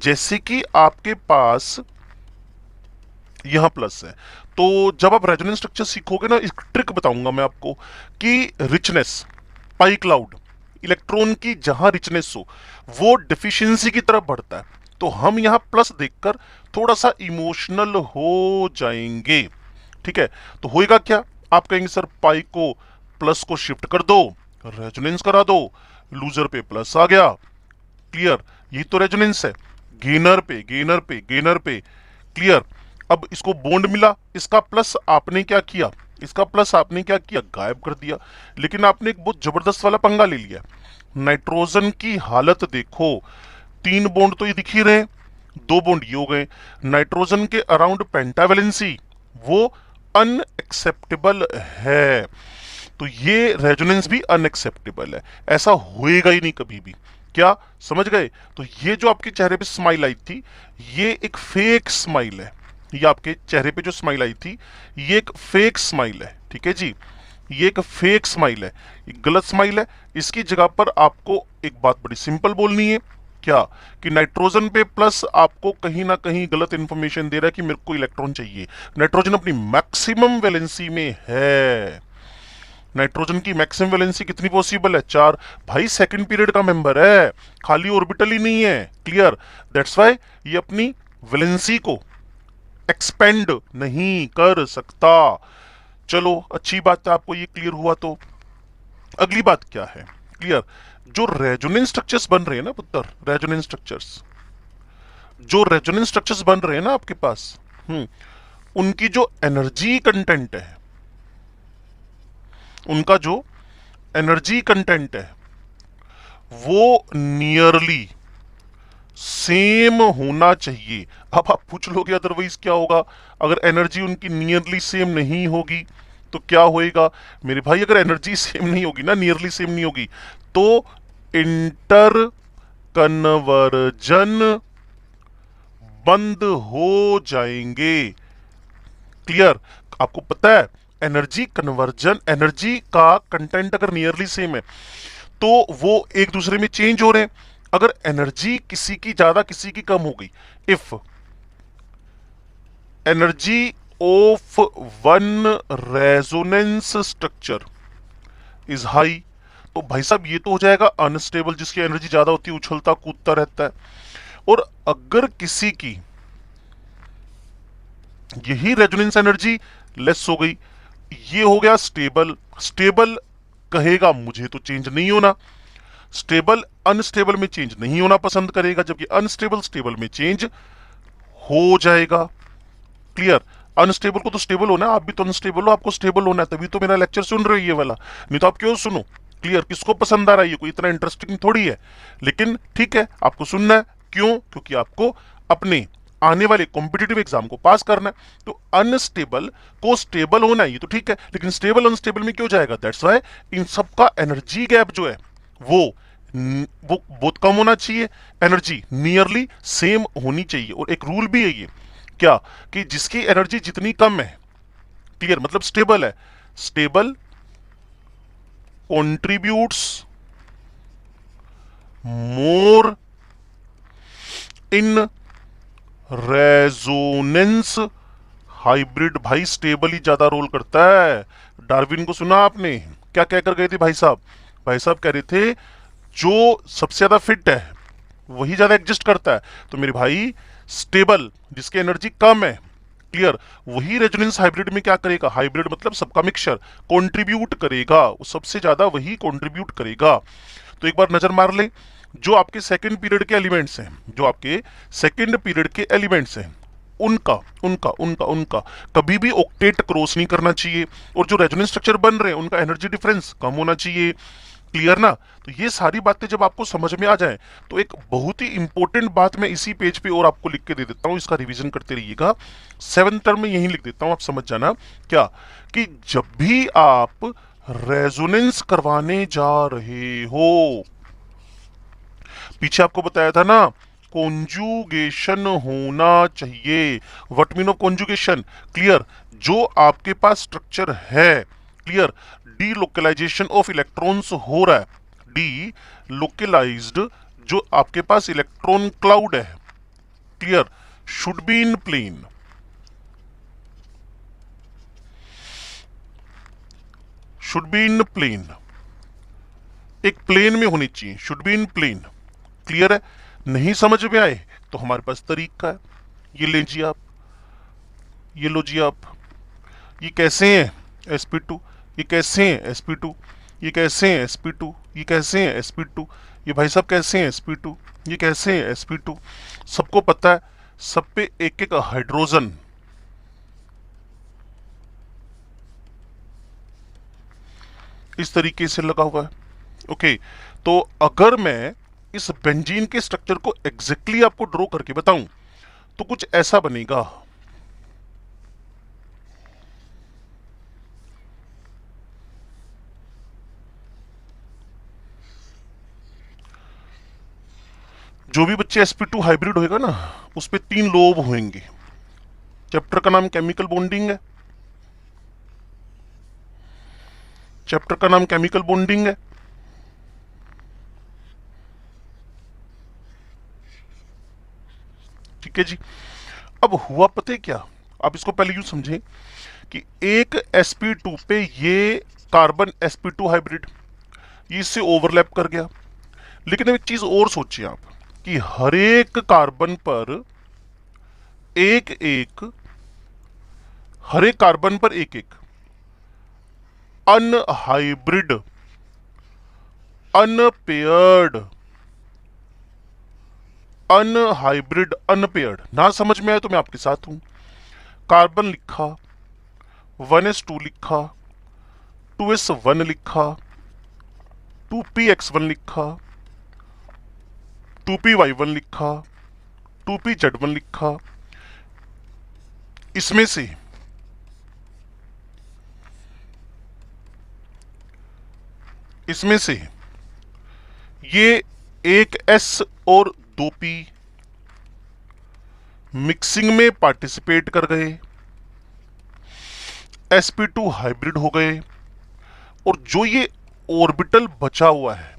जैसे कि आपके पास यहां प्लस है, तो जब आप रेजोनेंस स्ट्रक्चर सीखोगे ना, एक ट्रिक बताऊंगा मैं आपको कि रिचनेस, पाई क्लाउड, इलेक्ट्रॉन की जहां रिचनेस हो वो डिफिशियंसी की तरफ बढ़ता है। तो हम यहां प्लस देखकर थोड़ा सा इमोशनल हो जाएंगे, ठीक है। तो होएगा क्या, आप कहेंगे सर पाई को प्लस को शिफ्ट कर दो, रेजोनेंस करा दो, लूजर पे प्लस आ गया, क्लियर, ये तो रेजोनेंस है। गेनर पे गेनर पे गेनर पे, क्लियर। अब इसको बॉन्ड मिला, इसका प्लस आपने क्या किया, इसका प्लस आपने क्या किया, गायब कर दिया। लेकिन आपने एक बहुत जबरदस्त वाला पंगा ले लिया। नाइट्रोजन की हालत देखो, 3 बॉन्ड तो ये दिख ही रहे, 2 बॉन्ड ये हो गए। नाइट्रोजन के अराउंड पेंटावैलेंसी वो अनएक्सेप्टेबल है, तो ये रेजोनेंस भी अनएक्सेप्टेबल है, ऐसा होएगा ही नहीं कभी भी। क्या समझ गए? तो ये जो आपके चेहरे पे स्माइल आई थी, ये एक फेक स्माइल है। ये आपके चेहरे पे जो स्माइल आई थी, ये एक फेक स्माइल है, ठीक है जी, ये एक फेक स्माइल है, एक गलत स्माइल है। इसकी जगह पर आपको एक बात बड़ी सिंपल बोलनी है, क्या कि नाइट्रोजन पे प्लस आपको कहीं ना कहीं गलत इंफॉर्मेशन दे रहा है कि मेरे को इलेक्ट्रॉन चाहिए। नाइट्रोजन अपनी मैक्सिमम वैलेंसी में है, नाइट्रोजन की मैक्सिमम वैलेंसी कितनी पॉसिबल है, 4। भाई सेकंड पीरियड का मेंबर है, खाली ऑर्बिटल ही नहीं है, क्लियर। दैट्स व्हाई ये अपनी वैलेंसी को एक्सपेंड नहीं कर सकता। चलो अच्छी बात है, आपको ये क्लियर हुआ। तो अगली बात क्या है, क्लियर। जो रेजोनेंस स्ट्रक्चर्स बन रहे हैं ना पुत्र, रेजोनेंस स्ट्रक्चर्स, जो रेजोनेंस स्ट्रक्चर्स बन रहे हैं ना आपके पास, उनकी जो एनर्जी कंटेंट है, उनका जो एनर्जी कंटेंट है वो नियरली सेम होना चाहिए। अब आप पूछ लोगे अदरवाइज क्या होगा, अगर एनर्जी उनकी नियरली सेम नहीं होगी तो क्या होएगा मेरे भाई? अगर एनर्जी सेम नहीं होगी ना, नियरली सेम नहीं होगी, तो इंटर कन्वर्जन बंद हो जाएंगे, क्लियर। आपको पता है एनर्जी कन्वर्जन, एनर्जी का कंटेंट अगर नियरली सेम है तो वो एक दूसरे में चेंज हो रहे हैं। अगर एनर्जी किसी की ज्यादा किसी की कम हो गई, if energy of one resonance structure is high, तो भाई साहब ये तो हो जाएगा अनस्टेबल, जिसकी एनर्जी ज्यादा होती है उछलता कूदता रहता है। और अगर किसी की यही रेजोनेंस एनर्जी लेस हो गई, ये हो गया स्टेबल। स्टेबल कहेगा मुझे तो चेंज नहीं होना, स्टेबल अनस्टेबल में चेंज नहीं होना पसंद करेगा, जबकि अनस्टेबल स्टेबल में चेंज हो जाएगा, क्लियर। अनस्टेबल को तो स्टेबल होना है, आप भी तो अनस्टेबल हो, आपको स्टेबल होना है, तभी तो मेरा लेक्चर सुन रहे हो ये वाला, नहीं तो आप क्यों सुनो, क्लियर। किसको पसंद आ रहा है ये, कोई इतना इंटरेस्टिंग थोड़ी है, लेकिन ठीक है आपको सुनना है। क्यों? क्योंकि आपको अपने आने वाले कॉम्पिटिटिव एग्जाम को पास करना है। तो अनस्टेबल को स्टेबल होना है ये तो ठीक है, लेकिन स्टेबल अनस्टेबल में क्यों जाएगा? दैट्स व्हाई इन सबका एनर्जी गैप जो है वो बहुत कम होना चाहिए, एनर्जी नियरली सेम होनी चाहिए। और एक रूल भी है ये, क्या कि जिसकी एनर्जी जितनी कम है, क्लियर, मतलब स्टेबल है, stable contributes more in resonance hybrid. भाई स्टेबल ही ज्यादा रोल करता है। डार्विन को सुना आपने, क्या कहकर गए थे भाई साहब? भाई साहब कह रहे थे जो सबसे ज्यादा फिट है वही ज्यादा एग्जिस्ट करता है। तो मेरे भाई स्टेबल जिसकी एनर्जी कम है, क्लियर। वही रेजोनेंस हाइब्रिड में क्या करेगा, हाइब्रिड मतलब सबका मिक्सचर, कंट्रीब्यूट करेगा, सबसे ज्यादा वही कंट्रीब्यूट करेगा। तो एक बार नजर मार ले, जो आपके सेकंड पीरियड के एलिमेंट्स हैं, जो आपके सेकंड पीरियड के एलिमेंट्स हैं, उनका उनका उनका उनका कभी भी ऑक्टेट क्रॉस नहीं करना चाहिए, और जो रेजोनेंस स्ट्रक्चर बन रहे हैं उनका एनर्जी डिफरेंस कम होना चाहिए। क्लियर ना। तो ये सारी बातें जब आपको समझ में आ जाए, तो एक बहुत ही इंपॉर्टेंट बात मैं इसी पेज पे और आपको लिख के दे देता हूं, इसका रिवीजन करते रहिएगा। 7th टर्म में यही लिख देता हूं, आप समझ जाना क्या, कि जब भी आप रेजोनेंस करवाने जा रहे हो, पीछे आपको बताया था ना, कॉन्जुगेशन होना चाहिए। What mean of conjugation, clear, जो आपके पास स्ट्रक्चर है, क्लियर, डीलोकलाइजेशन ऑफ इलेक्ट्रॉन्स हो रहा है, डी लोकलाइज्ड जो आपके पास इलेक्ट्रॉन क्लाउड है, clear, should be in plane, should be in plane, एक प्लेन में होनी चाहिए, should be in plane. Clear है। नहीं समझ में आए तो हमारे पास तरीका है, ये लीजिए आप, ये लो जी आप, ये कैसे हैं sp2, ये कैसे हैं sp2, ये कैसे हैं sp2, ये कैसे हैं sp2, ये भाई साहब कैसे हैं sp2, ये कैसे हैं sp2, सबको पता है, सब पे एक एक हाइड्रोजन, इस तरीके से लगा हुआ है। ओके, तो अगर मैं इस बेंजीन के स्ट्रक्चर को एग्जैक्टली आपको ड्रॉ करके बताऊं तो कुछ ऐसा बनेगा। जो भी बच्चे sp2 हाइब्रिड होएगा ना, उस पे 3 लोब होंगे। चैप्टर का नाम केमिकल बॉन्डिंग है, चैप्टर का नाम केमिकल बॉन्डिंग है। ठीक है जी। अब हुआ पता है क्या, आप इसको पहले यूं समझें कि एक sp2 पे ये कार्बन sp2 हाइब्रिड, ये इससे ओवरलैप कर गया। लेकिन अब एक चीज और सोचिए आप, कि हर एक कार्बन पर एक एक, हर एक कार्बन पर एक एक अनहाइब्रिड, अनपेयर्ड, अनहाइब्रिड, अनपेयर्ड, ना समझ में आए तो मैं आपके साथ हूं। कार्बन लिखा, 1s2 लिखा, 2s1 लिखा, 2px1 लिखा, 2py1 लिखा, 2pz1 लिखा। इसमें से इसमें से ये एक s और 2p मिक्सिंग में पार्टिसिपेट कर गए, sp2 हाइब्रिड हो गए, और जो ये ऑर्बिटल बचा हुआ है,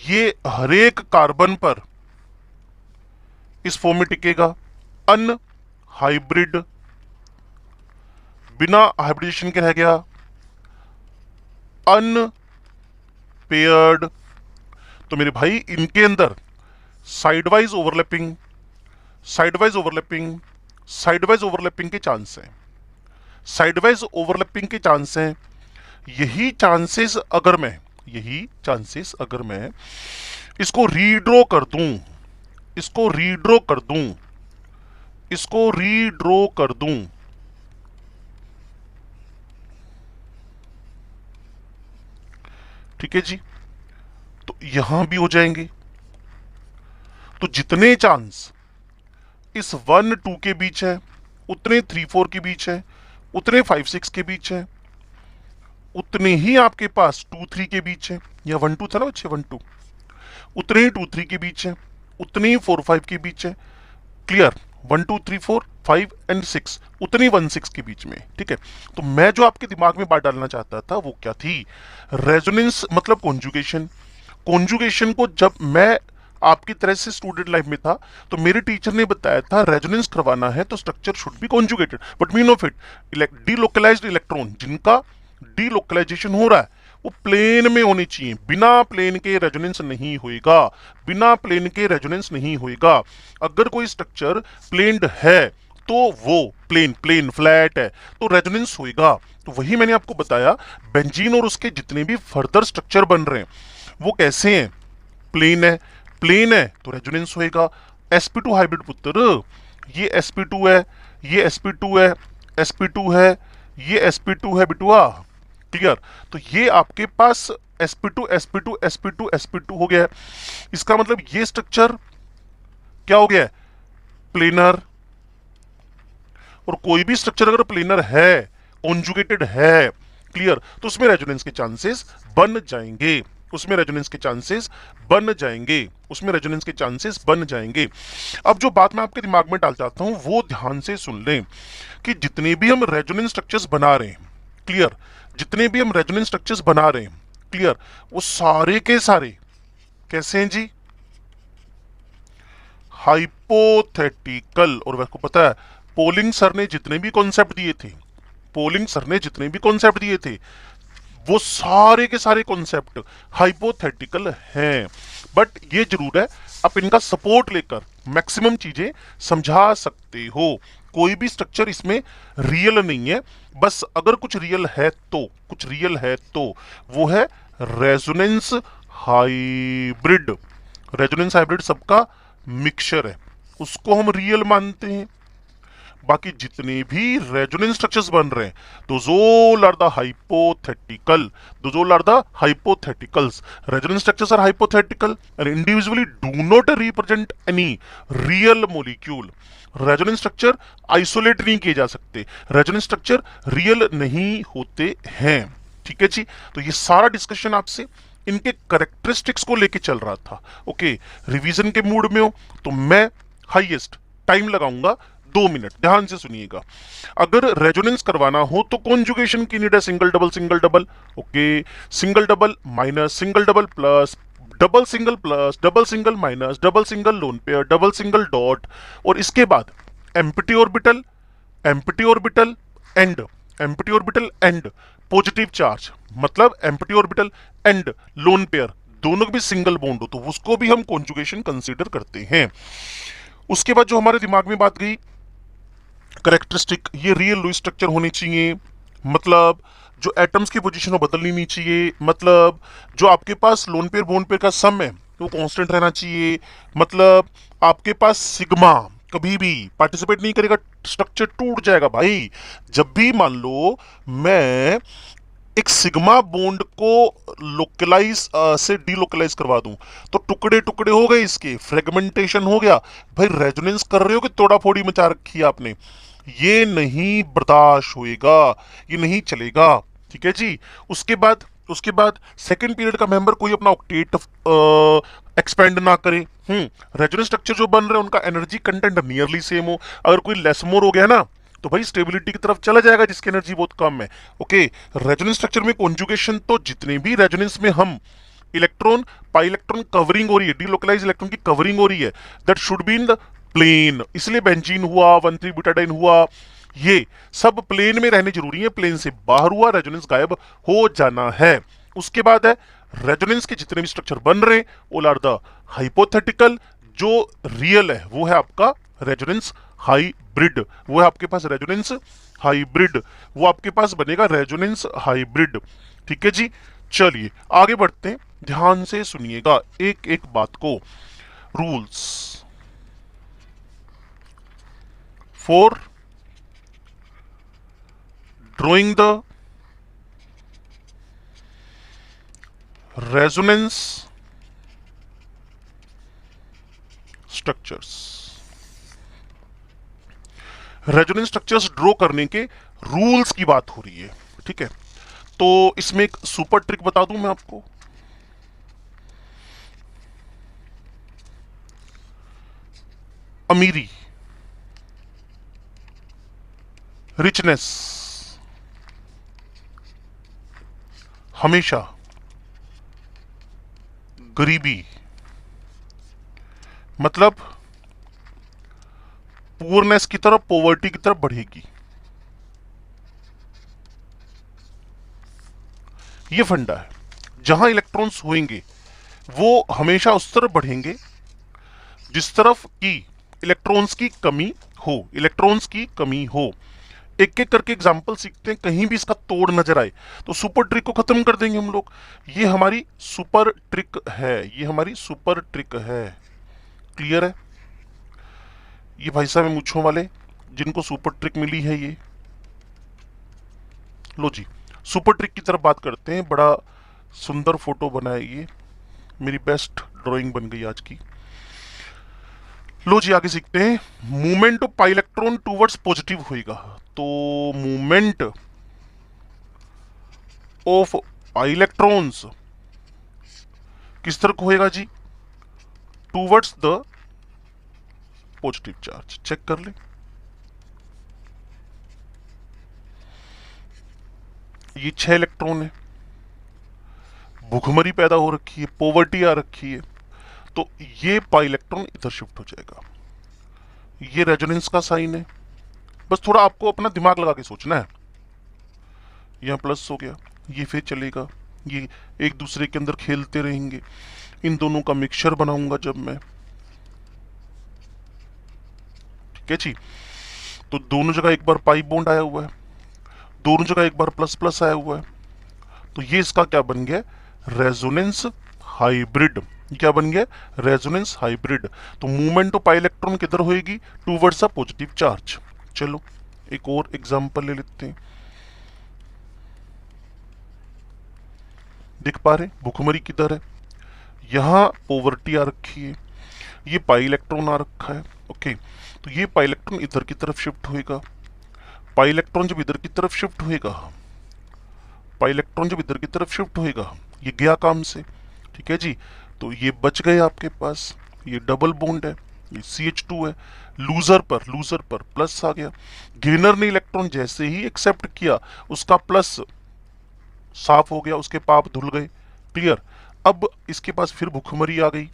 ये हर एक कार्बन पर इस फॉर्म में टिकेगा, अन हाइब्रिड, बिना हाइब्रिडेशन के रह गया, अन पेयर्ड। तो मेरे भाई इनके अंदर sideways overlapping, sideways overlapping, sideways overlapping के चांस हैं, साइडवाइज ओवरलैपिंग के चांस हैं। यही चांसेस अगर मैं, यही चांसेस अगर मैं इसको रीड्रॉ कर दूं, इसको रीड्रॉ कर दूं, इसको रीड्रॉ कर दूं, ठीक है जी, तो यहां भी हो जाएंगे। तो जितने चांस इस 1-2 के बीच है, उतने 3-4 के बीच है, उतने 5-6 के बीच है, उतने ही आपके पास 2-3 के बीच है, या 1-2 था ना बच्चे, 1-2, उतने ही 2-3 के बीच है, उतने ही 4-5 के बीच है। क्लियर, 1-2-3-4-5 एंड 6, उतनी 1-6 के बीच में। ठीक है, तो मैं जो आपके दिमाग में बात डालना चाहता था वो क्या थी, रेजोनेंस मतलब कॉन्जुगेशन। कॉन्जुगेशन को जब मैं आपकी तरह से स्टूडेंट लाइफ में था, तो मेरे टीचर ने बताया था रेजोनेंस करवाना है तो structure should be conjugated, but mean of it delocalised electron जिनका डीलोकलाइजेशन हो रहा है वो प्लेन में होनी चाहिए, बिना प्लेन के रेजोनेंस नहीं होएगा, बिना प्लेन के रेजोनेंस नहीं होएगा। अगर कोई स्ट्रक्चर प्लेन्ड है तो वो प्लेन प्लेन फ्लैट है, तो रेजोनेंस होएगा। तो वही मैंने आपको बताया, बेंजीन और उसके जितने भी फर्दर स्ट्रक्चर बन रहे हैं वो कैसे हैं, प्लेन है, प्लेन है तो रेजोनेंस होएगा। sp2 हाइब्रिड पुत्र, ये sp2 है, ये sp2 है, sp2 है, ये sp2 है बिटुआ, क्लियर। तो ये आपके पास sp2 sp2 sp2 sp2 हो गया है। इसका मतलब ये स्ट्रक्चर क्या हो गया है, प्लेनर। और कोई भी स्ट्रक्चर अगर प्लेनर है, कॉन्जुगेटेड है, क्लियर, तो उसमें रेजोनेंस के चांसेस बन जाएंगे, उसमें रेजोनेंस के चांसेस बन जाएंगे, उसमें रेजोनेंस के चांसेस बन जाएंगे। अब जो बात मैं आपके दिमाग में डाल चाहता हूं वो ध्यान से सुन लें कि जितने भी हम रेजोनेंस स्ट्रक्चर्स बना रहे हैं, क्लियर, जितने भी हम रेजोनेंस स्ट्रक्चर्स बना रहे हैं, क्लियर, वो सारे के सारे कैसे हैं जी, हाइपोथेटिकल। और आपको पता है पोलिंग सर ने जितने भी कॉन्सेप्ट दिए थे, पोलिंग सर ने जितने भी कॉन्सेप्ट दिए थे वो सारे के सारे कॉन्सेप्ट हाइपोथेटिकल हैं। बट ये जरूर है आप इनका सपोर्ट लेकर मैक्सिमम चीजें समझा सकते हो। कोई भी स्ट्रक्चर इसमें रियल नहीं है, बस अगर कुछ रियल है तो, कुछ रियल है तो वो है रेजोनेंस हाइब्रिड। रेजोनेंस हाइब्रिड सबका मिक्सचर है, उसको हम रियल मानते हैं। बाकी जितने भी रेजोनेंस स्ट्रक्चर्स बन रहे हैं, those all are the hypothetical, those all are the hypotheticals. Resonance structures are hypothetical and individually do not represent any real molecule. Resonance structure isolate नहीं किए जा सकते, रेजोनेंस स्ट्रक्चर रियल नहीं होते हैं, ठीक है जी। तो ये सारा डिस्कशन आपसे इनके करेक्टरिस्टिक्स को लेके चल रहा था। ओके, रिवीजन के मूड में हो तो मैं हाईएस्ट टाइम लगाऊंगा 2 मिनट, ध्यान से सुनिएगा। अगर रेजोनेंस करवाना हो तो कॉन्जुगेशन की नीड है single double single double. Okay, single double minus single double plus, double single plus, double single minus, double single lone pair, double single dot, और इसके बाद empty orbital, empty orbital and, empty orbital and positive charge, मतलब empty orbital and lone pair दोनों भी single bond हो तो उसको भी हम कॉन्जुगेशन कंसीडर करते हैं। उसके बाद जो हमारे दिमाग में बात गई करेक्टरिस्टिक, ये रियल लुईस स्ट्रक्चर होनी चाहिए, मतलब जो एटम्स की पोजीशन वो बदलनी नहीं चाहिए, मतलब जो आपके पास लोन पेयर बॉन्ड पेयर का सम है वो कांस्टेंट रहना चाहिए, मतलब आपके पास सिग्मा कभी भी पार्टिसिपेट नहीं करेगा, स्ट्रक्चर टूट जाएगा भाई। जब भी मान लो मैं एक सिग्मा बॉन्ड को लोकलाइज से डीलोकलाइज करवा दूं तो टुकड़े टुकड़े हो गए, इसके फ्रेगमेंटेशन हो गया। भाई रेजोनेंस कर रहे हो कि तोड़ा फोड़ी मचा रखी है आपने, ये नहीं बर्दाश्त होएगा, ये नहीं चलेगा, ठीक है जी। उसके बाद सेकंड पीरियड का मेंबर कोई अपना ऑक्टेट एक्सपेंड ना करे। रेजोनेंस स्ट्रक्चर जो बन रहे हैं उनका एनर्जी कंटेंट नियरली सेम हो, अगर कोई लेस मोर हो गया ना तो भाई स्टेबिलिटी की तरफ चला जाएगा जिसकी एनर्जी बहुत कम है। ओके, रेजोनेंस स्ट्रक्चर में कॉन्जुगेशन तो जितने भी रेजोनेंस में हम इलेक्ट्रॉन पाई इलेक्ट्रॉन कवरिंग हो रही है, डीलोकलाइज इलेक्ट्रॉन की कवरिंग हो रही है, that should be in the plane. इसलिए बेंजीन हुआ, 1,3 ब्यूटाडाइन हुआ, ये सब प्लेन में रहने जरूरी है, प्लेन से बाहर हुआ रेजोनेंस गायब हो जाना है। उसके बाद है रेजोनेंस के जितने भी स्ट्रक्चर बन रहे हैं ऑल आर द हाइपोथेटिकल, जो रियल है वो है आपका रेजोनेंस हाइब्रिड, वो है आपके पास रेजोनेंस हाइब्रिड, वो आपके पास बनेगा रेजोनेंस हाइब्रिड, ठीक है जी। चलिए आगे बढ़ते हैं, ध्यान से सुनिएगा एक एक बात को। Rules for drawing the resonance structures. Resonance structures draw करने के रूल्स की बात हो रही है, ठीक है। तो इसमें एक सुपर ट्रिक बता दूं मैं आपको। अमीरी, रिचनेस हमेशा गरीबी, मतलब पुअरनेस की तरफ, पॉवर्टी की तरफ बढ़ेगी। ये फंडा है, जहां इलेक्ट्रॉन्स होंगे वो हमेशा उस तरफ बढ़ेंगे जिस तरफ की इलेक्ट्रॉन्स की कमी हो, इलेक्ट्रॉन्स की कमी हो। एक एक करके एग्जाम्पल सीखते हैं, कहीं भी इसका तोड़ नजर आए तो सुपर ट्रिक को खत्म कर देंगे हम लोग। ये हमारी सुपर ट्रिक है, ये हमारी सुपर ट्रिक है। क्लियर है? ये भाई साहब मूंछों वाले जिनको सुपर ट्रिक मिली है ये। लो जी, सुपर ट्रिक की तरफ बात करते हैं। बड़ा सुंदर फोटो बना है ये, मेरी बेस्ट ड्राइंग बन गई आज की। लो जी, आगे सीखते हैं। Movement of pi electron towards positive होएगा, तो मूवमेंट ऑफ पाई इलेक्ट्रॉन्स किस तरह होएगा जी? Towards the positive charge. Check कर ले, ये 6 इलेक्ट्रॉन है, भुखमरी पैदा हो रखी है, पॉवर्टी आ रखी है, तो ये पाई इलेक्ट्रॉन इधर शिफ्ट हो जाएगा। ये रेजोनेंस का साइन है, बस थोड़ा आपको अपना दिमाग लगा के सोचना है। यहां प्लस हो गया, ये फिर चलेगा, ये एक दूसरे के अंदर खेलते रहेंगे। इन दोनों का मिक्सचर बनाऊंगा जब मैं, ठीक है जी। तो दोनों जगह एक बार पाई बॉन्ड आया हुआ है, दोनों जगह एक बार प्लस प्लस आया हुआ है, तो ये इसका क्या बन गया? Resonance hybrid. क्या बन गया? Resonance hybrid. तो मूवमेंट ऑफ पाई इलेक्ट्रॉन किधर होएगी? Towards a positive charge. चलो एक और एग्जांपल ले लेते हैं। देख पा रहे भुखमरी किधर है? यहां पॉवर्टी आ रखी है, ये पाई इलेक्ट्रॉन आ रखा है। ओके, तो ये पाई इलेक्ट्रॉन इधर की तरफ शिफ्ट होएगा। पाई इलेक्ट्रॉन जब इधर की तरफ शिफ्ट होएगा, पाई इलेक्ट्रॉन जब इधर की तरफ शिफ्ट होएगा, ये गया काम से, ठीक है जी। तो ये बच गए आपके पास, ये डबल बॉन्ड है, ये CH2 है। लूजर पर प्लस आ गया। गेनर ने इलेक्ट्रॉन जैसे ही एक्सेप्ट किया, उसका प्लस साफ हो गया, उसके पाप धुल गए। क्लियर? अब इसके पास फिर भुखमरी आ गई।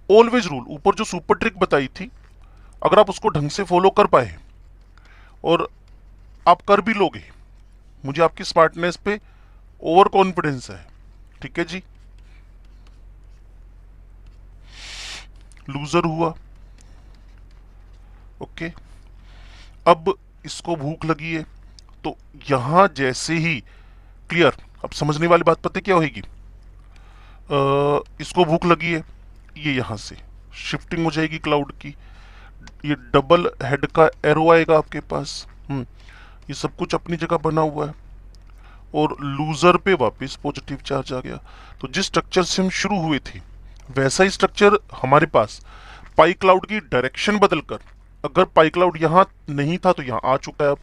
ऑलवेज रूल, ऊपर जो सुपर ट्रिक बताई थी, अगर आप उसको ढंग से फॉलो कर पाए और आप कर भी लोगे, मुझे आपकी स्मार्टनेस पे ओवर कॉन्फिडेंस है, ठीक है जी। लूजर हुआ, ओके। अब इसको भूख लगी है, तो यहां जैसे ही, क्लियर, अब समझने वाली बात पता क्या होगी? इसको भूख लगी है, ये यहां से शिफ्टिंग हो जाएगी क्लाउड की, ये डबल हेड का एरो आएगा आपके पास। ये सब कुछ अपनी जगह बना हुआ है, और लूजर पे वापस पॉजिटिव चार्ज आ गया। तो जिस स्ट्रक्चर से हम शुरू हुए थे, वैसा ही स्ट्रक्चर हमारे पास पाई क्लाउड की डायरेक्शन बदलकर, अगर पाई क्लाउड यहाँ नहीं था तो यहाँ आ चुका है, अब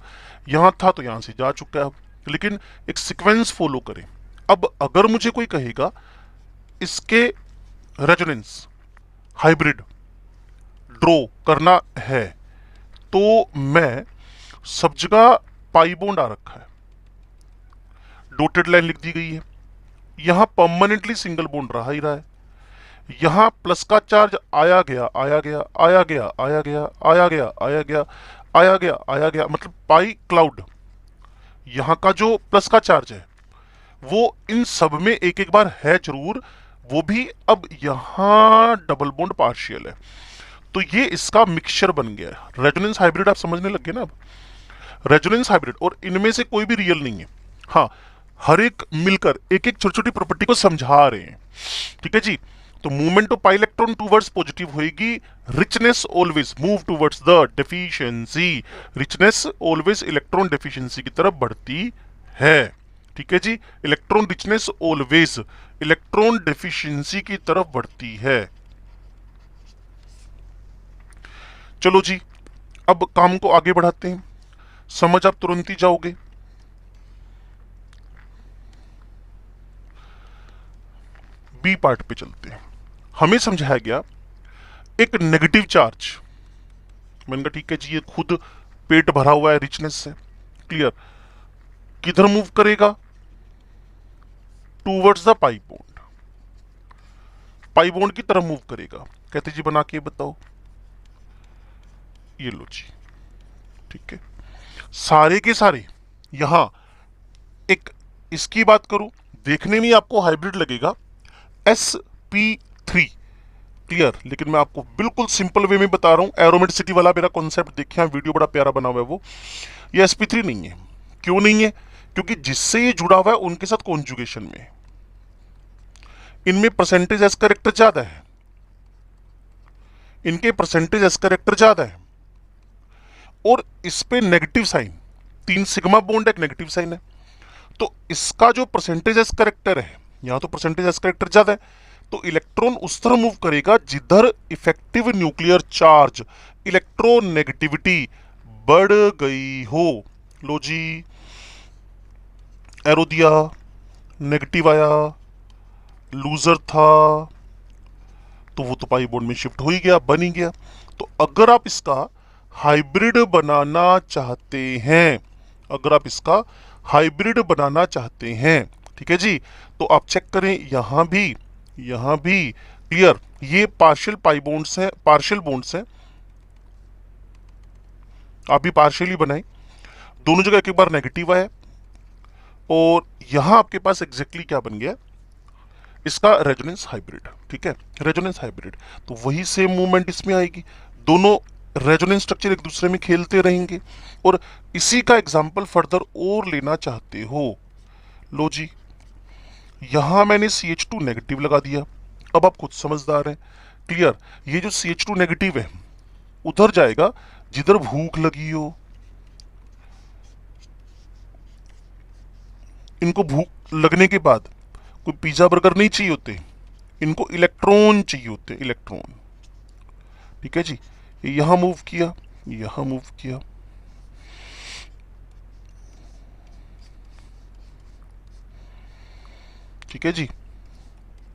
यहाँ था तो यहाँ से जा चुका है अब, लेकिन एक सीक्वेंस फॉलो करें। अब अगर मुझे कोई कहेगा इसके रेजोनेंस हाइब्रिड ड्रॉ करना है, तो मैं सब जगह पाई बॉन्ड आ रखा है, डॉटेड लाइन लिख दी गई है, यहां परमानेंटली सिंगल बॉन्ड रहा ही रहा है, यहां प्लस का चार्ज आया गया आया गया आया गया आया गया आया गया आया गया आया गया आया गया, मतलब पाई क्लाउड यहां का जो प्लस का चार्ज है वो इन सब में एक एक बार है जरूर, वो भी अब यहां डबल बॉन्ड पार्शियल है। तो ये इसका मिक्सचर बन गया है। रेजोनेंस हाइब्रिड आप समझने लग गए ना अब? रेजोनेंस हाइब्रिड, और इनमें से कोई भी रियल नहीं है। हाँ, हर एक मिलकर एक एक छोटी छोटी प्रॉपर्टी को समझा रहे हैं, ठीक है जी। तो movement of pi electron towards positive होएगी, richness always move towards the deficiency, richness always electron deficiency की तरफ बढ़ती है, ठीक है जी। Electron richness always electron deficiency की तरफ बढ़ती है। चलो जी, अब काम को आगे बढ़ाते हैं, समझ आप तुरंत ही जाओगे। बी पार्ट पे चलते हैं। हमें समझाया गया एक नेगेटिव चार्ज, मैंने कहा ठीक है जी, ये खुद पेट भरा हुआ है रिचनेस से, क्लियर, किधर मूव करेगा? Towards the pi bond, pi bond की तरफ मूव करेगा। कहते जी बना के बताओ, ये लो जी, ठीक है। सारे के सारे यहां एक इसकी बात करूं, देखने में आपको हाइब्रिड लगेगा, sp3 क्लियर। लेकिन मैं आपको बिल्कुल सिंपल वे में बता रहा हूं, एरोमेटिसिटी वाला मेरा कॉन्सेप्ट देखिए, वीडियो बड़ा प्यारा बना हुआ है वो। ये sp3 नहीं है। क्यों नहीं है? क्योंकि जिससे ये जुड़ा हुआ है उनके साथ कॉन्जुगेशन में, इनमें परसेंटेज एस करेक्टर ज्यादा है, इनके परसेंटेज एस करेक्टर ज्यादा है, और इस पे नेगेटिव साइन, 3 सिग्मा बॉन्ड एक नेगेटिव साइन है, तो इसका जो परसेंटेज एस करेक्टर है, यहां तो परसेंटेज एस करेक्टर ज्यादा है, तो इलेक्ट्रॉन उस तरह मूव करेगा जिधर इफेक्टिव न्यूक्लियर चार्ज, इलेक्ट्रोनेगेटिविटी बढ़ गई हो। लो जी, एरो दिया, नेगेटिव आया, लूजर था, तो वो तो पाई बॉन्ड में शिफ्ट हो ही गया, बन ही गया। तो अगर आप इसका हाइब्रिड बनाना चाहते हैं, अगर आप इसका हाइब्रिड बनाना चाहते हैं, ठीक है जी, तो आप चेक करें यहां भी क्लियर, ये पार्शियल पाई बॉन्ड्स हैं, पार्शियल बॉन्ड्स हैं, आप भी पार्शियली बनाए, दोनों जगह एक बार नेगेटिव आया, और यहां आपके पास एग्जैक्टली क्या बन गया, इसका रेजोनेंस हाइब्रिड। ठीक है, रेजोनेंस हाइब्रिड, तो वही सेम मूवमेंट इसमें आएगी, दोनों रेजोनेंस स्ट्रक्चर एक दूसरे में खेलते रहेंगे। और इसी का एग्जांपल फर्दर और लेना चाहते हो, लो जी, यहां मैंने CH2 नेगेटिव लगा दिया, अब आप खुद समझदार हैं, क्लियर। ये जो CH2 नेगेटिव है उधर जाएगा जिधर भूख लगी हो, इनको भूख लगने के बाद कोई पिज्जा बर्गर नहीं चाहिए होते, इनको इलेक्ट्रॉन चाहिए होते, इलेक्ट्रॉन। ठीक है जी, यहां मूव किया, यहां मूव किया, ठीक है जी,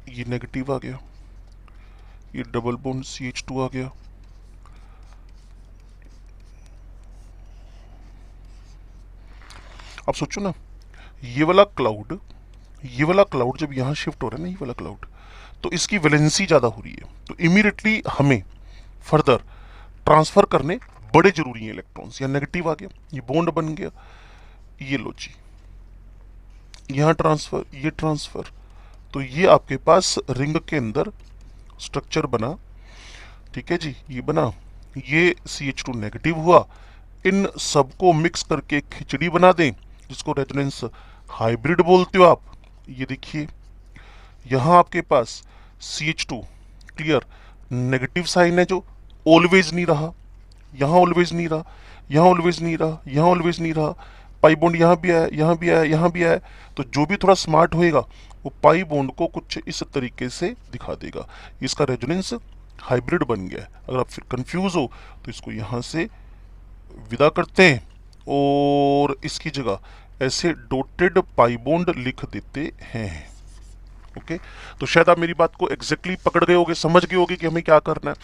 ये नेगेटिव आ गया, ये डबल बॉन्ड CH2 आ गया, अब सोचो ना, ये वाला क्लाउड, ये वाला क्लाउड जब यहां शिफ्ट हो रहा है ना, ये वाला क्लाउड, तो इसकी वैलेंसी ज्यादा हो रही है, तो इमीडिएटली हमें फर्दर ट्रांसफर करने बड़े जरूरी हैं इलेक्ट्रॉन्स। यहाँ नेगेटिव आ गया, ये बॉन्ड बन गया, ये लो जी, यहाँ ट्रांसफर, ये ट्रांसफर, तो ये आपके पास रिंग के अंदर स्ट्रक्चर बना। ठीक है जी, ये बना, ये CH2 नेगेटिव हुआ, इन सबको मिक्स करके खिचड़ी बना दें, जिसको रेजोनेंस हाइब्रिड बोलते हो आप। ये देखिए, यहां आपके पास CH2 क्लियर, नेगेटिव साइन है जो ऑलवेज नहीं रहा, यहां ऑलवेज नहीं रहा, यहां ऑलवेज नहीं रहा, यहां ऑलवेज नहीं रहा, पाई बॉन्ड यहां भी आया, यहां भी आया, यहां भी आया, तो जो भी थोड़ा स्मार्ट होएगा वो पाई बॉन्ड को कुछ इस तरीके से दिखा देगा, इसका रेजोनेंस हाइब्रिड बन गया है। अगर आप फिर कंफ्यूज हो तो इसको यहां से विदा करते हैं और इसकी जगह ऐसे डॉटेड पाई बॉन्ड लिख देते हैं। ओके, तो शायद आप मेरी बात को एग्जैक्टली पकड़ गए होगे, समझ गए होगे कि हमें क्या करना है।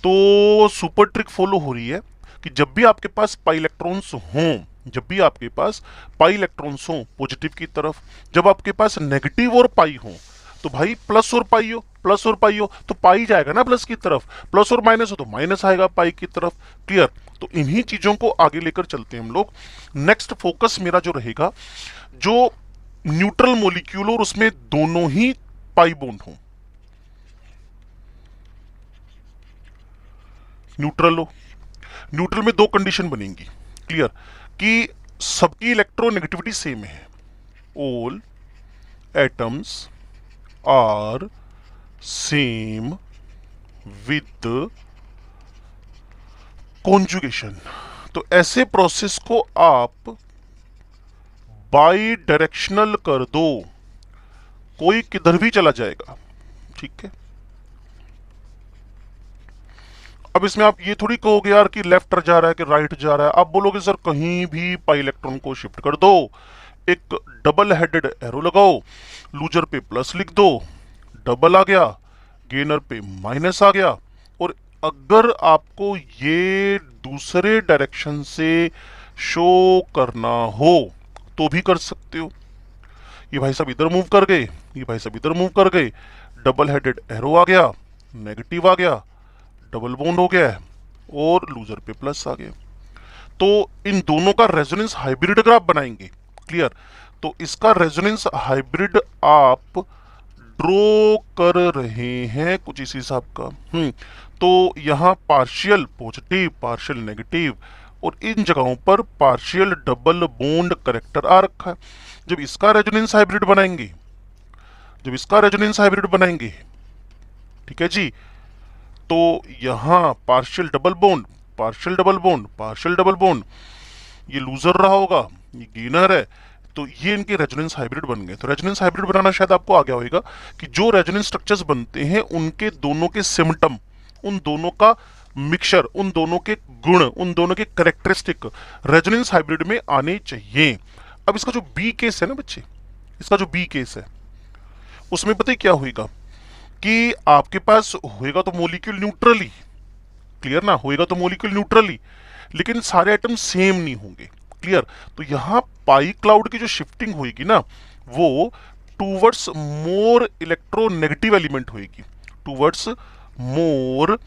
तो सुपर ट्रिक फॉलो हो रही है कि जब भी आपके पास पाई इलेक्ट्रॉन्स हों, जब भी आपके पास पाई इलेक्ट्रॉन्स हों पॉजिटिव की तरफ, जब आपके पास नेगेटिव और पाई हो, तो भाई प्लस और पाई हो, प्लस और पाई हो तो पाई जाएगा ना प्लस की तरफ, प्लस और माइनस हो तो माइनस आएगा पाई की तरफ। क्लियर, तो इन्हीं चीजों को आगे लेकर चलते हैं हम लोग। नेक्स्ट फोकस मेरा जो रहेगा, जो न्यूट्रल मॉलिक्यूल और उसमें दोनों ही पाई बॉन्ड हो, न्यूट्रल हो, न्यूट्रल में दो कंडीशन बनेंगी, क्लियर, कि सबकी इलेक्ट्रोनेगेटिविटी सेम है, all atoms are same with conjugation. तो ऐसे प्रोसेस को आप बाई डायरेक्शनल कर दो, कोई किधर भी चला जाएगा। ठीक है, अब इसमें आप ये थोड़ी कहोगे यार कि लेफ्ट जा रहा है कि राइट जा रहा है, आप बोलोगे सर कहीं भी पाई इलेक्ट्रॉन को शिफ्ट कर दो, एक डबल हेडेड एरो लगाओ, लूजर पे प्लस लिख दो, डबल आ गया, गेनर पे माइनस आ गया। और अगर आपको ये दूसरे डायरेक्शन से शो करना हो तो भी कर सकते हो। ये भाई साहब इधर मूव कर गए, ये भाई साहब इधर मूव कर गए, डबल हेडेड एरो आ गया, नेगेटिव आ गया, डबल बॉन्ड हो गया है, और लूजर पे प्लस आ गया। तो इन दोनों का रेजोनेंस हाइब्रिड अगर आप बनाएंगे, क्लियर, तो इसका रेजोनेंस हाइब्रिड आप ड्रॉ कर रहे हैं कुछ इस हिसाब का। तो यहाँ पार्शियल पॉजिटिव, पार्शियल नेगेटिव, और इन जगहों पर पार्शियल डबल बॉन्ड करेक्टर आ रखा है। जब इसका रेजोनेंस हाइब्रिड बनाएंगे, जब इसका रेजोनेंस हाइब्रिड बनाएंगे, ठीक है जी, तो यहाँ partial double bond, partial double bond, partial double bond, ये लूजर रहा होगा, ये गेनर है, तो ये इनके रेजोनेंस हाइब्रिड बन गए। तो रेजोनेंस हाइब्रिड बनाना शायद आपको आ गया होगा कि जो रेजोनेंस स्ट्रक्चर्स बनते हैं उनके दोनों के सिम्टम, उन दोनों का मिक्सचर, उन दोनों के गुण, उन दोनों के कैरेक्टरिस्टिक रेजोनेंस हाइब्रिड में आने चाहिए। अब इसका जो बी केस है ना बच्चे, इसका जो बी केस है उसमें पता है क्या होगा कि आपके पास होएगा तो मोलिक्यूल न्यूट्रली, क्लियर ना, होएगा तो मोलिक्यूल न्यूट्रली, लेकिन सारे एटम सेम नहीं होंगे, क्लियर। तो यहाँ पाई क्लाउड की जो शिफ्टिंग होगी ना वो टूवर्ड्स मोर इलेक्ट्रोनेगेटिव एलिमेंट होगी, टूवर्ड्स मोर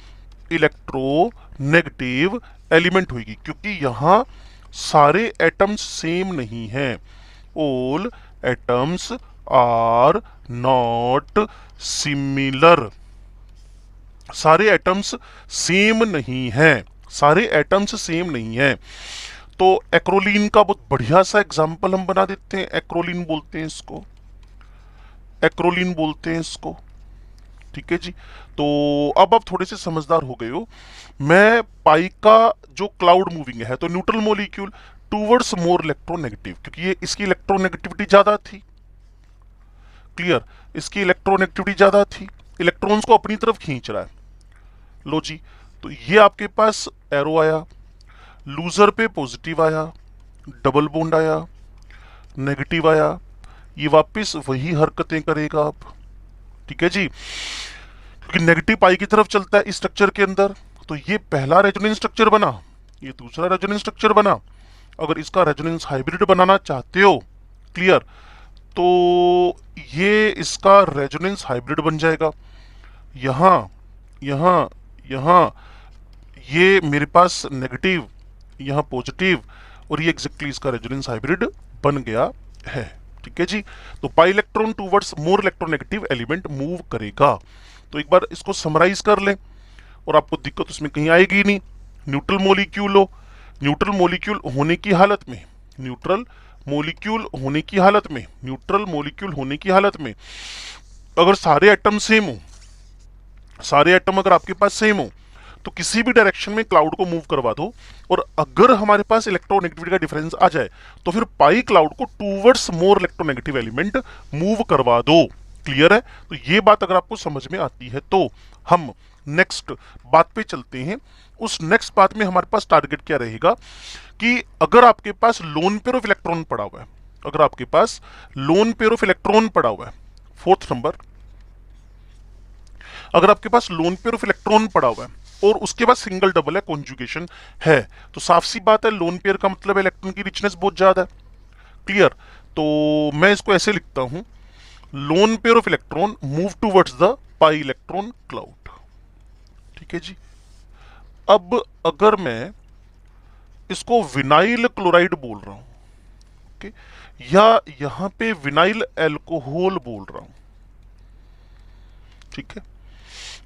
इलेक्ट्रोनेगेटिव एलिमेंट होगी, क्योंकि यहाँ सारे एटम्स सेम नहीं हैं। All atoms are not similar, सारे एटम्स सेम नहीं हैं, सारे एटम्स सेम नहीं हैं। तो एक्रोलीन का बहुत बढ़िया सा एग्जांपल हम बना देते हैं। एक्रोलीन बोलते हैं इसको, एक्रोलीन बोलते हैं इसको, ठीक है जी। तो अब आप थोड़े से समझदार हो गए हो। मैं पाई का जो क्लाउड मूविंग है तो neutral molecule towards more electronegative, क्योंकि ये इसकी इलेक्ट्रोनेगेटिविटी ज्यादा थी, क्लियर, इसकी इलेक्ट्रोनेगेटिविटी ज्यादा थी, इलेक्ट्रॉन्स को अपनी तरफ खींच रहा है। लो जी, तो ये आपके पास एरो आया, लूजर पे पॉजिटिव आया, डबल बॉन्ड आया, नेगेटिव आया, ये वापस वही हरकतें करेगा आप, ठीक है जी, क्योंकि नेगेटिव पाई की तरफ चलता है इस स्ट्रक्चर के अंदर। तो ये पहला रेजोनेंस स्ट्रक्चर बना, ये दूसरा रेजोनेंस स्ट्रक्चर बना। अगर इसका रेजोनेंस हाइब्रिड बनाना चाहते हो, क्लियर, तो ये इसका रेजोनेंस हाइब्रिड बन जाएगा। यहां यहां यहां ये मेरे पास नेगेटिव, यहां पॉजिटिव, और ये एग्जैक्टली इसका रेजोनेंस हाइब्रिड बन गया है, ठीक है जी। तो पाई electron towards more electronegative element move करेगा। तो एक बार इसको समराइज कर लें और आपको दिक्कत उसमें कहीं आएगी ही नहीं। न्यूट्रल मॉलिक्यूल हो, न्यूट्रल मॉलिक्यूल होने की हालत में, न्यूट्रल मॉलिक्यूल होने की हालत में, न्यूट्रल मॉलिक्यूल होने की हालत में अगर सारे एटम सेम हो, सारे एटम अगर आपके पास सेम हो, तो किसी भी डायरेक्शन में क्लाउड को मूव करवा दो, और अगर हमारे पास इलेक्ट्रोनेगेटिविटी का डिफरेंस आ जाए तो फिर पाई क्लाउड को towards more electronegative element move करवा दो, क्लियर है। तो ये बात अगर आपको समझ में आती है तो हम नेक्स्ट बात पे चलते हैं। उस नेक्स्ट बात में हमारे पास टारगेट क्या रहेगा कि अगर आपके पास लोन पेयर ऑफ इलेक्ट्रॉन पड़ा हुआ है, अगर आपके पास लोन पेयर ऑफ इलेक्ट्रॉन पड़ा हुआ है, फोर्थ नंबर, अगर आपके पास लोन पेयर ऑफ इलेक्ट्रॉन पड़ा हुआ है और उसके बाद सिंगल डबल है, कॉन्जुगेशन है, तो साफ सी बात है लोन पेयर का मतलब इलेक्ट्रॉन की रिचनेस बहुत ज्यादा है, क्लियर। तो मैं इसको ऐसे लिखता हूं, loan pair of electron move towards the pi electron cloud, ठीक है जी। अब अगर मैं इसको विनाइल क्लोराइड बोल रहा हूं, ओके, या यहां पे विनाइल एल्कोहल बोल रहा हूं, ठीक है,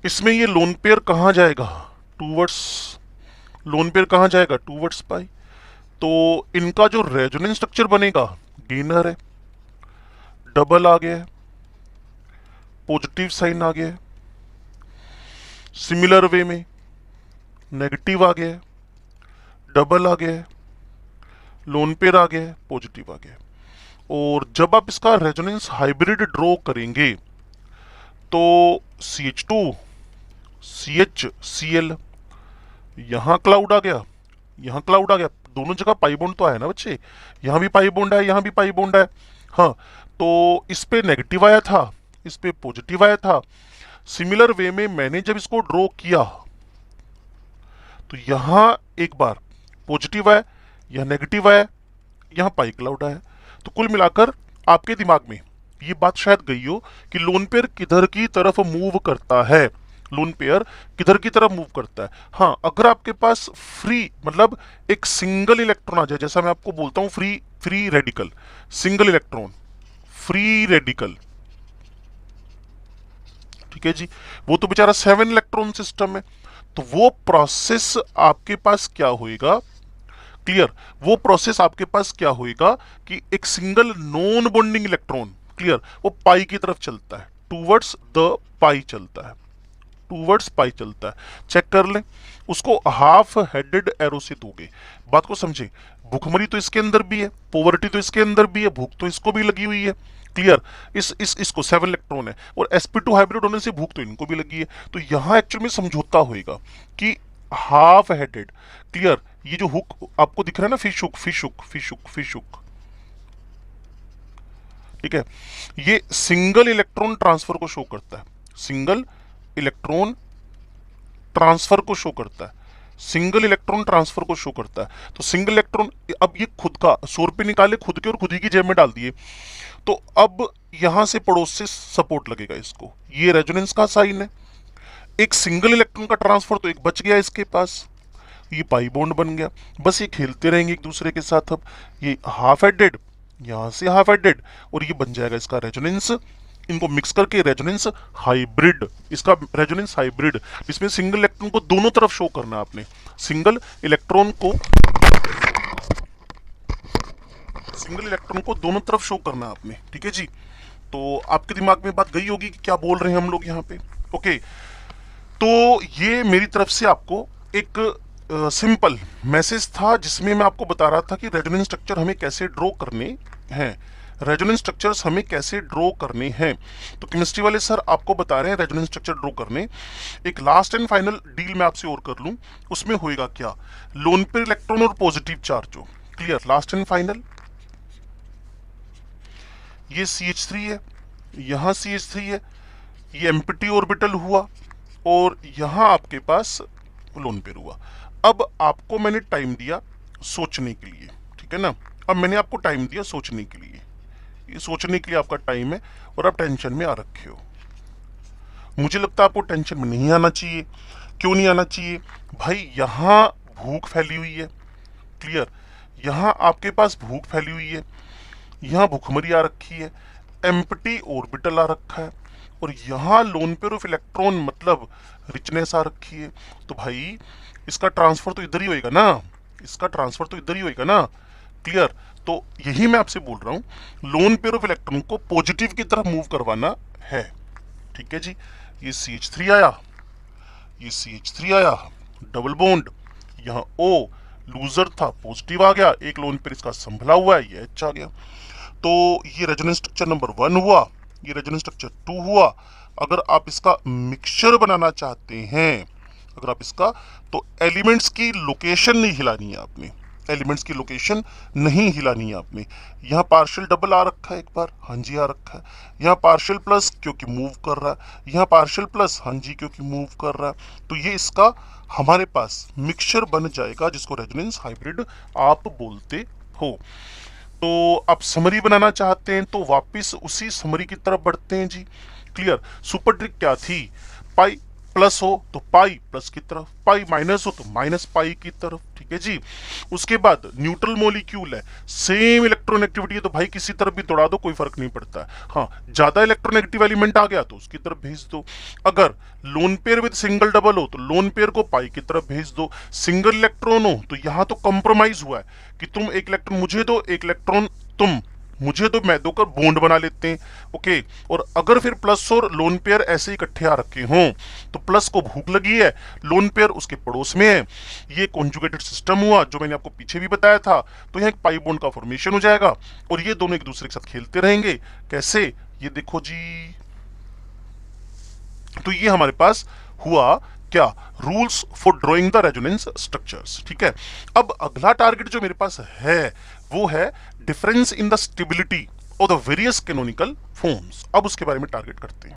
इसमें ये लोन पेयर कहां जाएगा, टूवर्ड्स, लोन पेयर कहां जाएगा, टूवर्ड्स पाई। तो इनका जो रेजोनेंस स्ट्रक्चर बनेगा गेनर है, डबल आ गया है, पॉजिटिव साइन आ गया है, सिमिलर वे में नेगेटिव आ गया है, डबल आ गया है, लोन पेयर आ गया है, पॉजिटिव आ गया है। और जब आप इसका रेजोनेंस हाइब्रिड ड्रॉ करेंगे तो CH2 CHCl, यहां क्लाउड आ गया, यहां क्लाउड आ गया, दोनों जगह पाई बॉन्ड तो आया ना बच्चे, यहां भी पाई बॉन्ड है, यहां भी पाई बॉन्ड है, हाँ। तो इस पे नेगेटिव आया था, इस पे पॉजिटिव आया था। सिमिलर वे में मैंने जब इसको ड्रॉ किया तो यहां एक बार पॉजिटिव आया, यहां नेगेटिव आया, यहां पाई क्लाउड आया। तो कुल मिलाकर आपके दिमाग में ये बात शायद गई हो कि लोन पेयर किधर की तरफ मूव करता है, लोन पेयर किधर की तरफ मूव करता है। हाँ, अगर आपके पास फ्री मतलब एक सिंगल इलेक्ट्रॉन आ जाए, जैसा मैं आपको बोलता हूं free free radical, single electron, free radical, ठीक है जी। वो तो बेचारा 7 इलेक्ट्रॉन सिस्टम है। तो वो प्रोसेस आपके पास क्या होएगा, क्लियर, वो प्रोसेस आपके पास क्या होएगा कि एक single non bonding electron, clear, वो पाई की तरफ चलता है, टूवर्ड्स द पाई चलता है, टूवर्ड्स पाई चलता है। चेक कर लें, उसको हाफ हेडेड एरो से दोगे। बात को समझे, भूखमरी तो इसके अंदर भी है, पोवर्टी तो इसके अंदर भी है, भूख तो इसको भी लगी हुई है, क्लियर। इसको 7 इलेक्ट्रॉन है और sp2 हाइब्रिड होने से भूख तो इनको भी लगी है। तो यहां एक्चुअल में समझौता होएगा कि हाफ हेडेड, क्लियर, ये जो हुक आपको दिख रहा है ना, fish hook, fish hook, fish hook, fish hook, ठीक है, ये सिंगल इलेक्ट्रॉन ट्रांसफर को शो करता है, सिंगल इलेक्ट्रॉन ट्रांसफर को शो करता है, सिंगल इलेक्ट्रॉन ट्रांसफर को शो करता है। तो सिंगल इलेक्ट्रॉन, अब ये खुद का 100 रुपए निकाले खुद के और खुद ही की जेब में डाल दिए, तो अब यहां से पड़ोस से सपोर्ट लगेगा इसको, ये रेजोनेंस का साइन है। एक सिंगल इलेक्ट्रॉन का ट्रांसफर तो एक बच गया इसके पास, ये पाई बॉन्ड बन गया। बस ये खेलते रहेंगे एक दूसरे के साथ। अब ये हाफ एडेड, यहां से हाफ एडेड, और ये बन जाएगा इसका रेजोनेंस। इनको मिक्स करके रेजोनेंस हाइब्रिड, इसका रेजोनेंस हाइब्रिड, इसमें सिंगल इलेक्ट्रॉन को दोनों तरफ शो करना है आपने, सिंगल इलेक्ट्रॉन को, सिंगल इलेक्ट्रॉन को दोनों तरफ शो करना है आपने, ठीक है जी। तो आपके दिमाग में बात गई होगी कि क्या बोल रहे हैं हम लोग यहाँ पे। ओके, तो ये मेरी तरफ से आपको एक सिंपल मैसेज था जिसमें मैं आपको बता रहा था कि रेजोनेंस स्ट्रक्चर हमें कैसे ड्रॉ करने हैं, रेजोनेंस स्ट्रक्चर्स हमें कैसे ड्रॉ करने हैं। तो केमिस्ट्री वाले सर आपको बता रहे हैं रेजोनेंस स्ट्रक्चर ड्रॉ करने। एक लास्ट एंड फाइनल डील मैं आपसे और कर लूं, उसमें होएगा क्या, लोन पेयर इलेक्ट्रॉन और पॉजिटिव चार्ज हो, क्लियर, लास्ट एंड फाइनल। ये CH3 है, यहां CH3 है, ये एम्प्टी ऑर्बिटल हुआ और यहां आपके पास लोन पेयर हुआ। अब आपको मैंने टाइम दिया सोचने के लिए, ठीक है ना, अब मैंने आपको टाइम दिया सोचने के लिए, ये सोचने के लिए आपका टाइम है और आप टेंशन में आ रखे हो। मुझे लगता है आपको टेंशन में नहीं आना चाहिए। क्यों नहीं आना चाहिए भाई, यहां भूख फैली हुई है, क्लियर, यहां आपके पास भूख फैली हुई है, यहां भूखमरी आ रखी है, एम्प्टी ऑर्बिटल आ रखा है, और यहां लोन पेयर ऑफ इलेक्ट्रॉन मतलब रिचनेस आ रखी है। तो भाई इसका ट्रांसफर तो इधर ही होएगा ना, इसका ट्रांसफर तो इधर ही होएगा ना, क्लियर। तो यही मैं आपसे बोल रहा हूं, लोन पेयर ऑफ इलेक्ट्रॉन को पॉजिटिव की तरफ मूव करवाना है, ठीक है जी। ये CH3 आया, ये CH3 आया, डबल बॉन्ड, यहाँ O लूजर था, पॉजिटिव आ गया, एक लोन पेयर इसका संभला हुआ है, ये H आ गया। तो ये रेजोनेंस स्ट्रक्चर नंबर 1 हुआ, ये रेजोनेंस स्ट्रक्चर 2 हुआ। अगर आप इसका मिक्सचर बनाना चाहते हैं, अगर आप इसका, तो एलिमेंट्स की लोकेशन नहीं हिलानी है आपने, एलिमेंट्स की लोकेशन नहीं हिलानी है आपने। यहाँ पार्शियल डबल आ रखा है एक बार, हाँ जी आ रखा है, यहाँ पार्शियल प्लस क्योंकि मूव कर रहा है, यहाँ पार्शियल प्लस, हाँ जी क्योंकि मूव कर रहा है। तो ये इसका हमारे पास मिक्सचर बन जाएगा जिसको रेजोनेंस हाइब्रिड आप बोलते हो। तो आप समरी बनाना चाहते हैं तो वापस उसी समरी की तरफ बढ़ते हैं जी, क्लियर। सुपर ट्रिक क्या थी, पाई प्लस हो तो पाई प्लस की तरफ, पाई माइनस हो तो माइनस पाई की तरफ, ठीक है जी। उसके बाद न्यूट्रल मॉलिक्यूल है, सेम इलेक्ट्रॉन एक्टिविटी है तो भाई किसी तरफ भी दौड़ा दो कोई फर्क नहीं पड़ता है। हाँ, ज्यादा इलेक्ट्रोनेगेटिव एलिमेंट आ गया तो उसकी तरफ भेज दो। अगर lone pair with single double हो तो लोन पेयर को पाई की तरफ भेज दो। सिंगल इलेक्ट्रॉन हो तो यहां तो कंप्रोमाइज हुआ है कि तुम एक इलेक्ट्रॉन मुझे दो, एक इलेक्ट्रॉन तुम मुझे तो मैं दोकर बॉन्ड बना लेते हैं, ओके। और अगर फिर प्लस और लोन पेयर ऐसे इकट्ठे आ रखे हों तो प्लस को भूख लगी है, लोन पेयर उसके पड़ोस में है, ये कॉन्जुगेटेड सिस्टम हुआ जो मैंने आपको पीछे भी बताया था। तो यहाँ एक पाई बॉन्ड का फॉर्मेशन हो जाएगा और ये दोनों एक दूसरे के साथ खेलते रहेंगे। कैसे, ये देखो जी, तो ये हमारे पास हुआ क्या, rules for drawing the resonance structures, ठीक है। अब अगला टारगेट जो मेरे पास है वो है difference in the stability of the various canonical forms. अब उसके बारे में टारगेट करते हैं।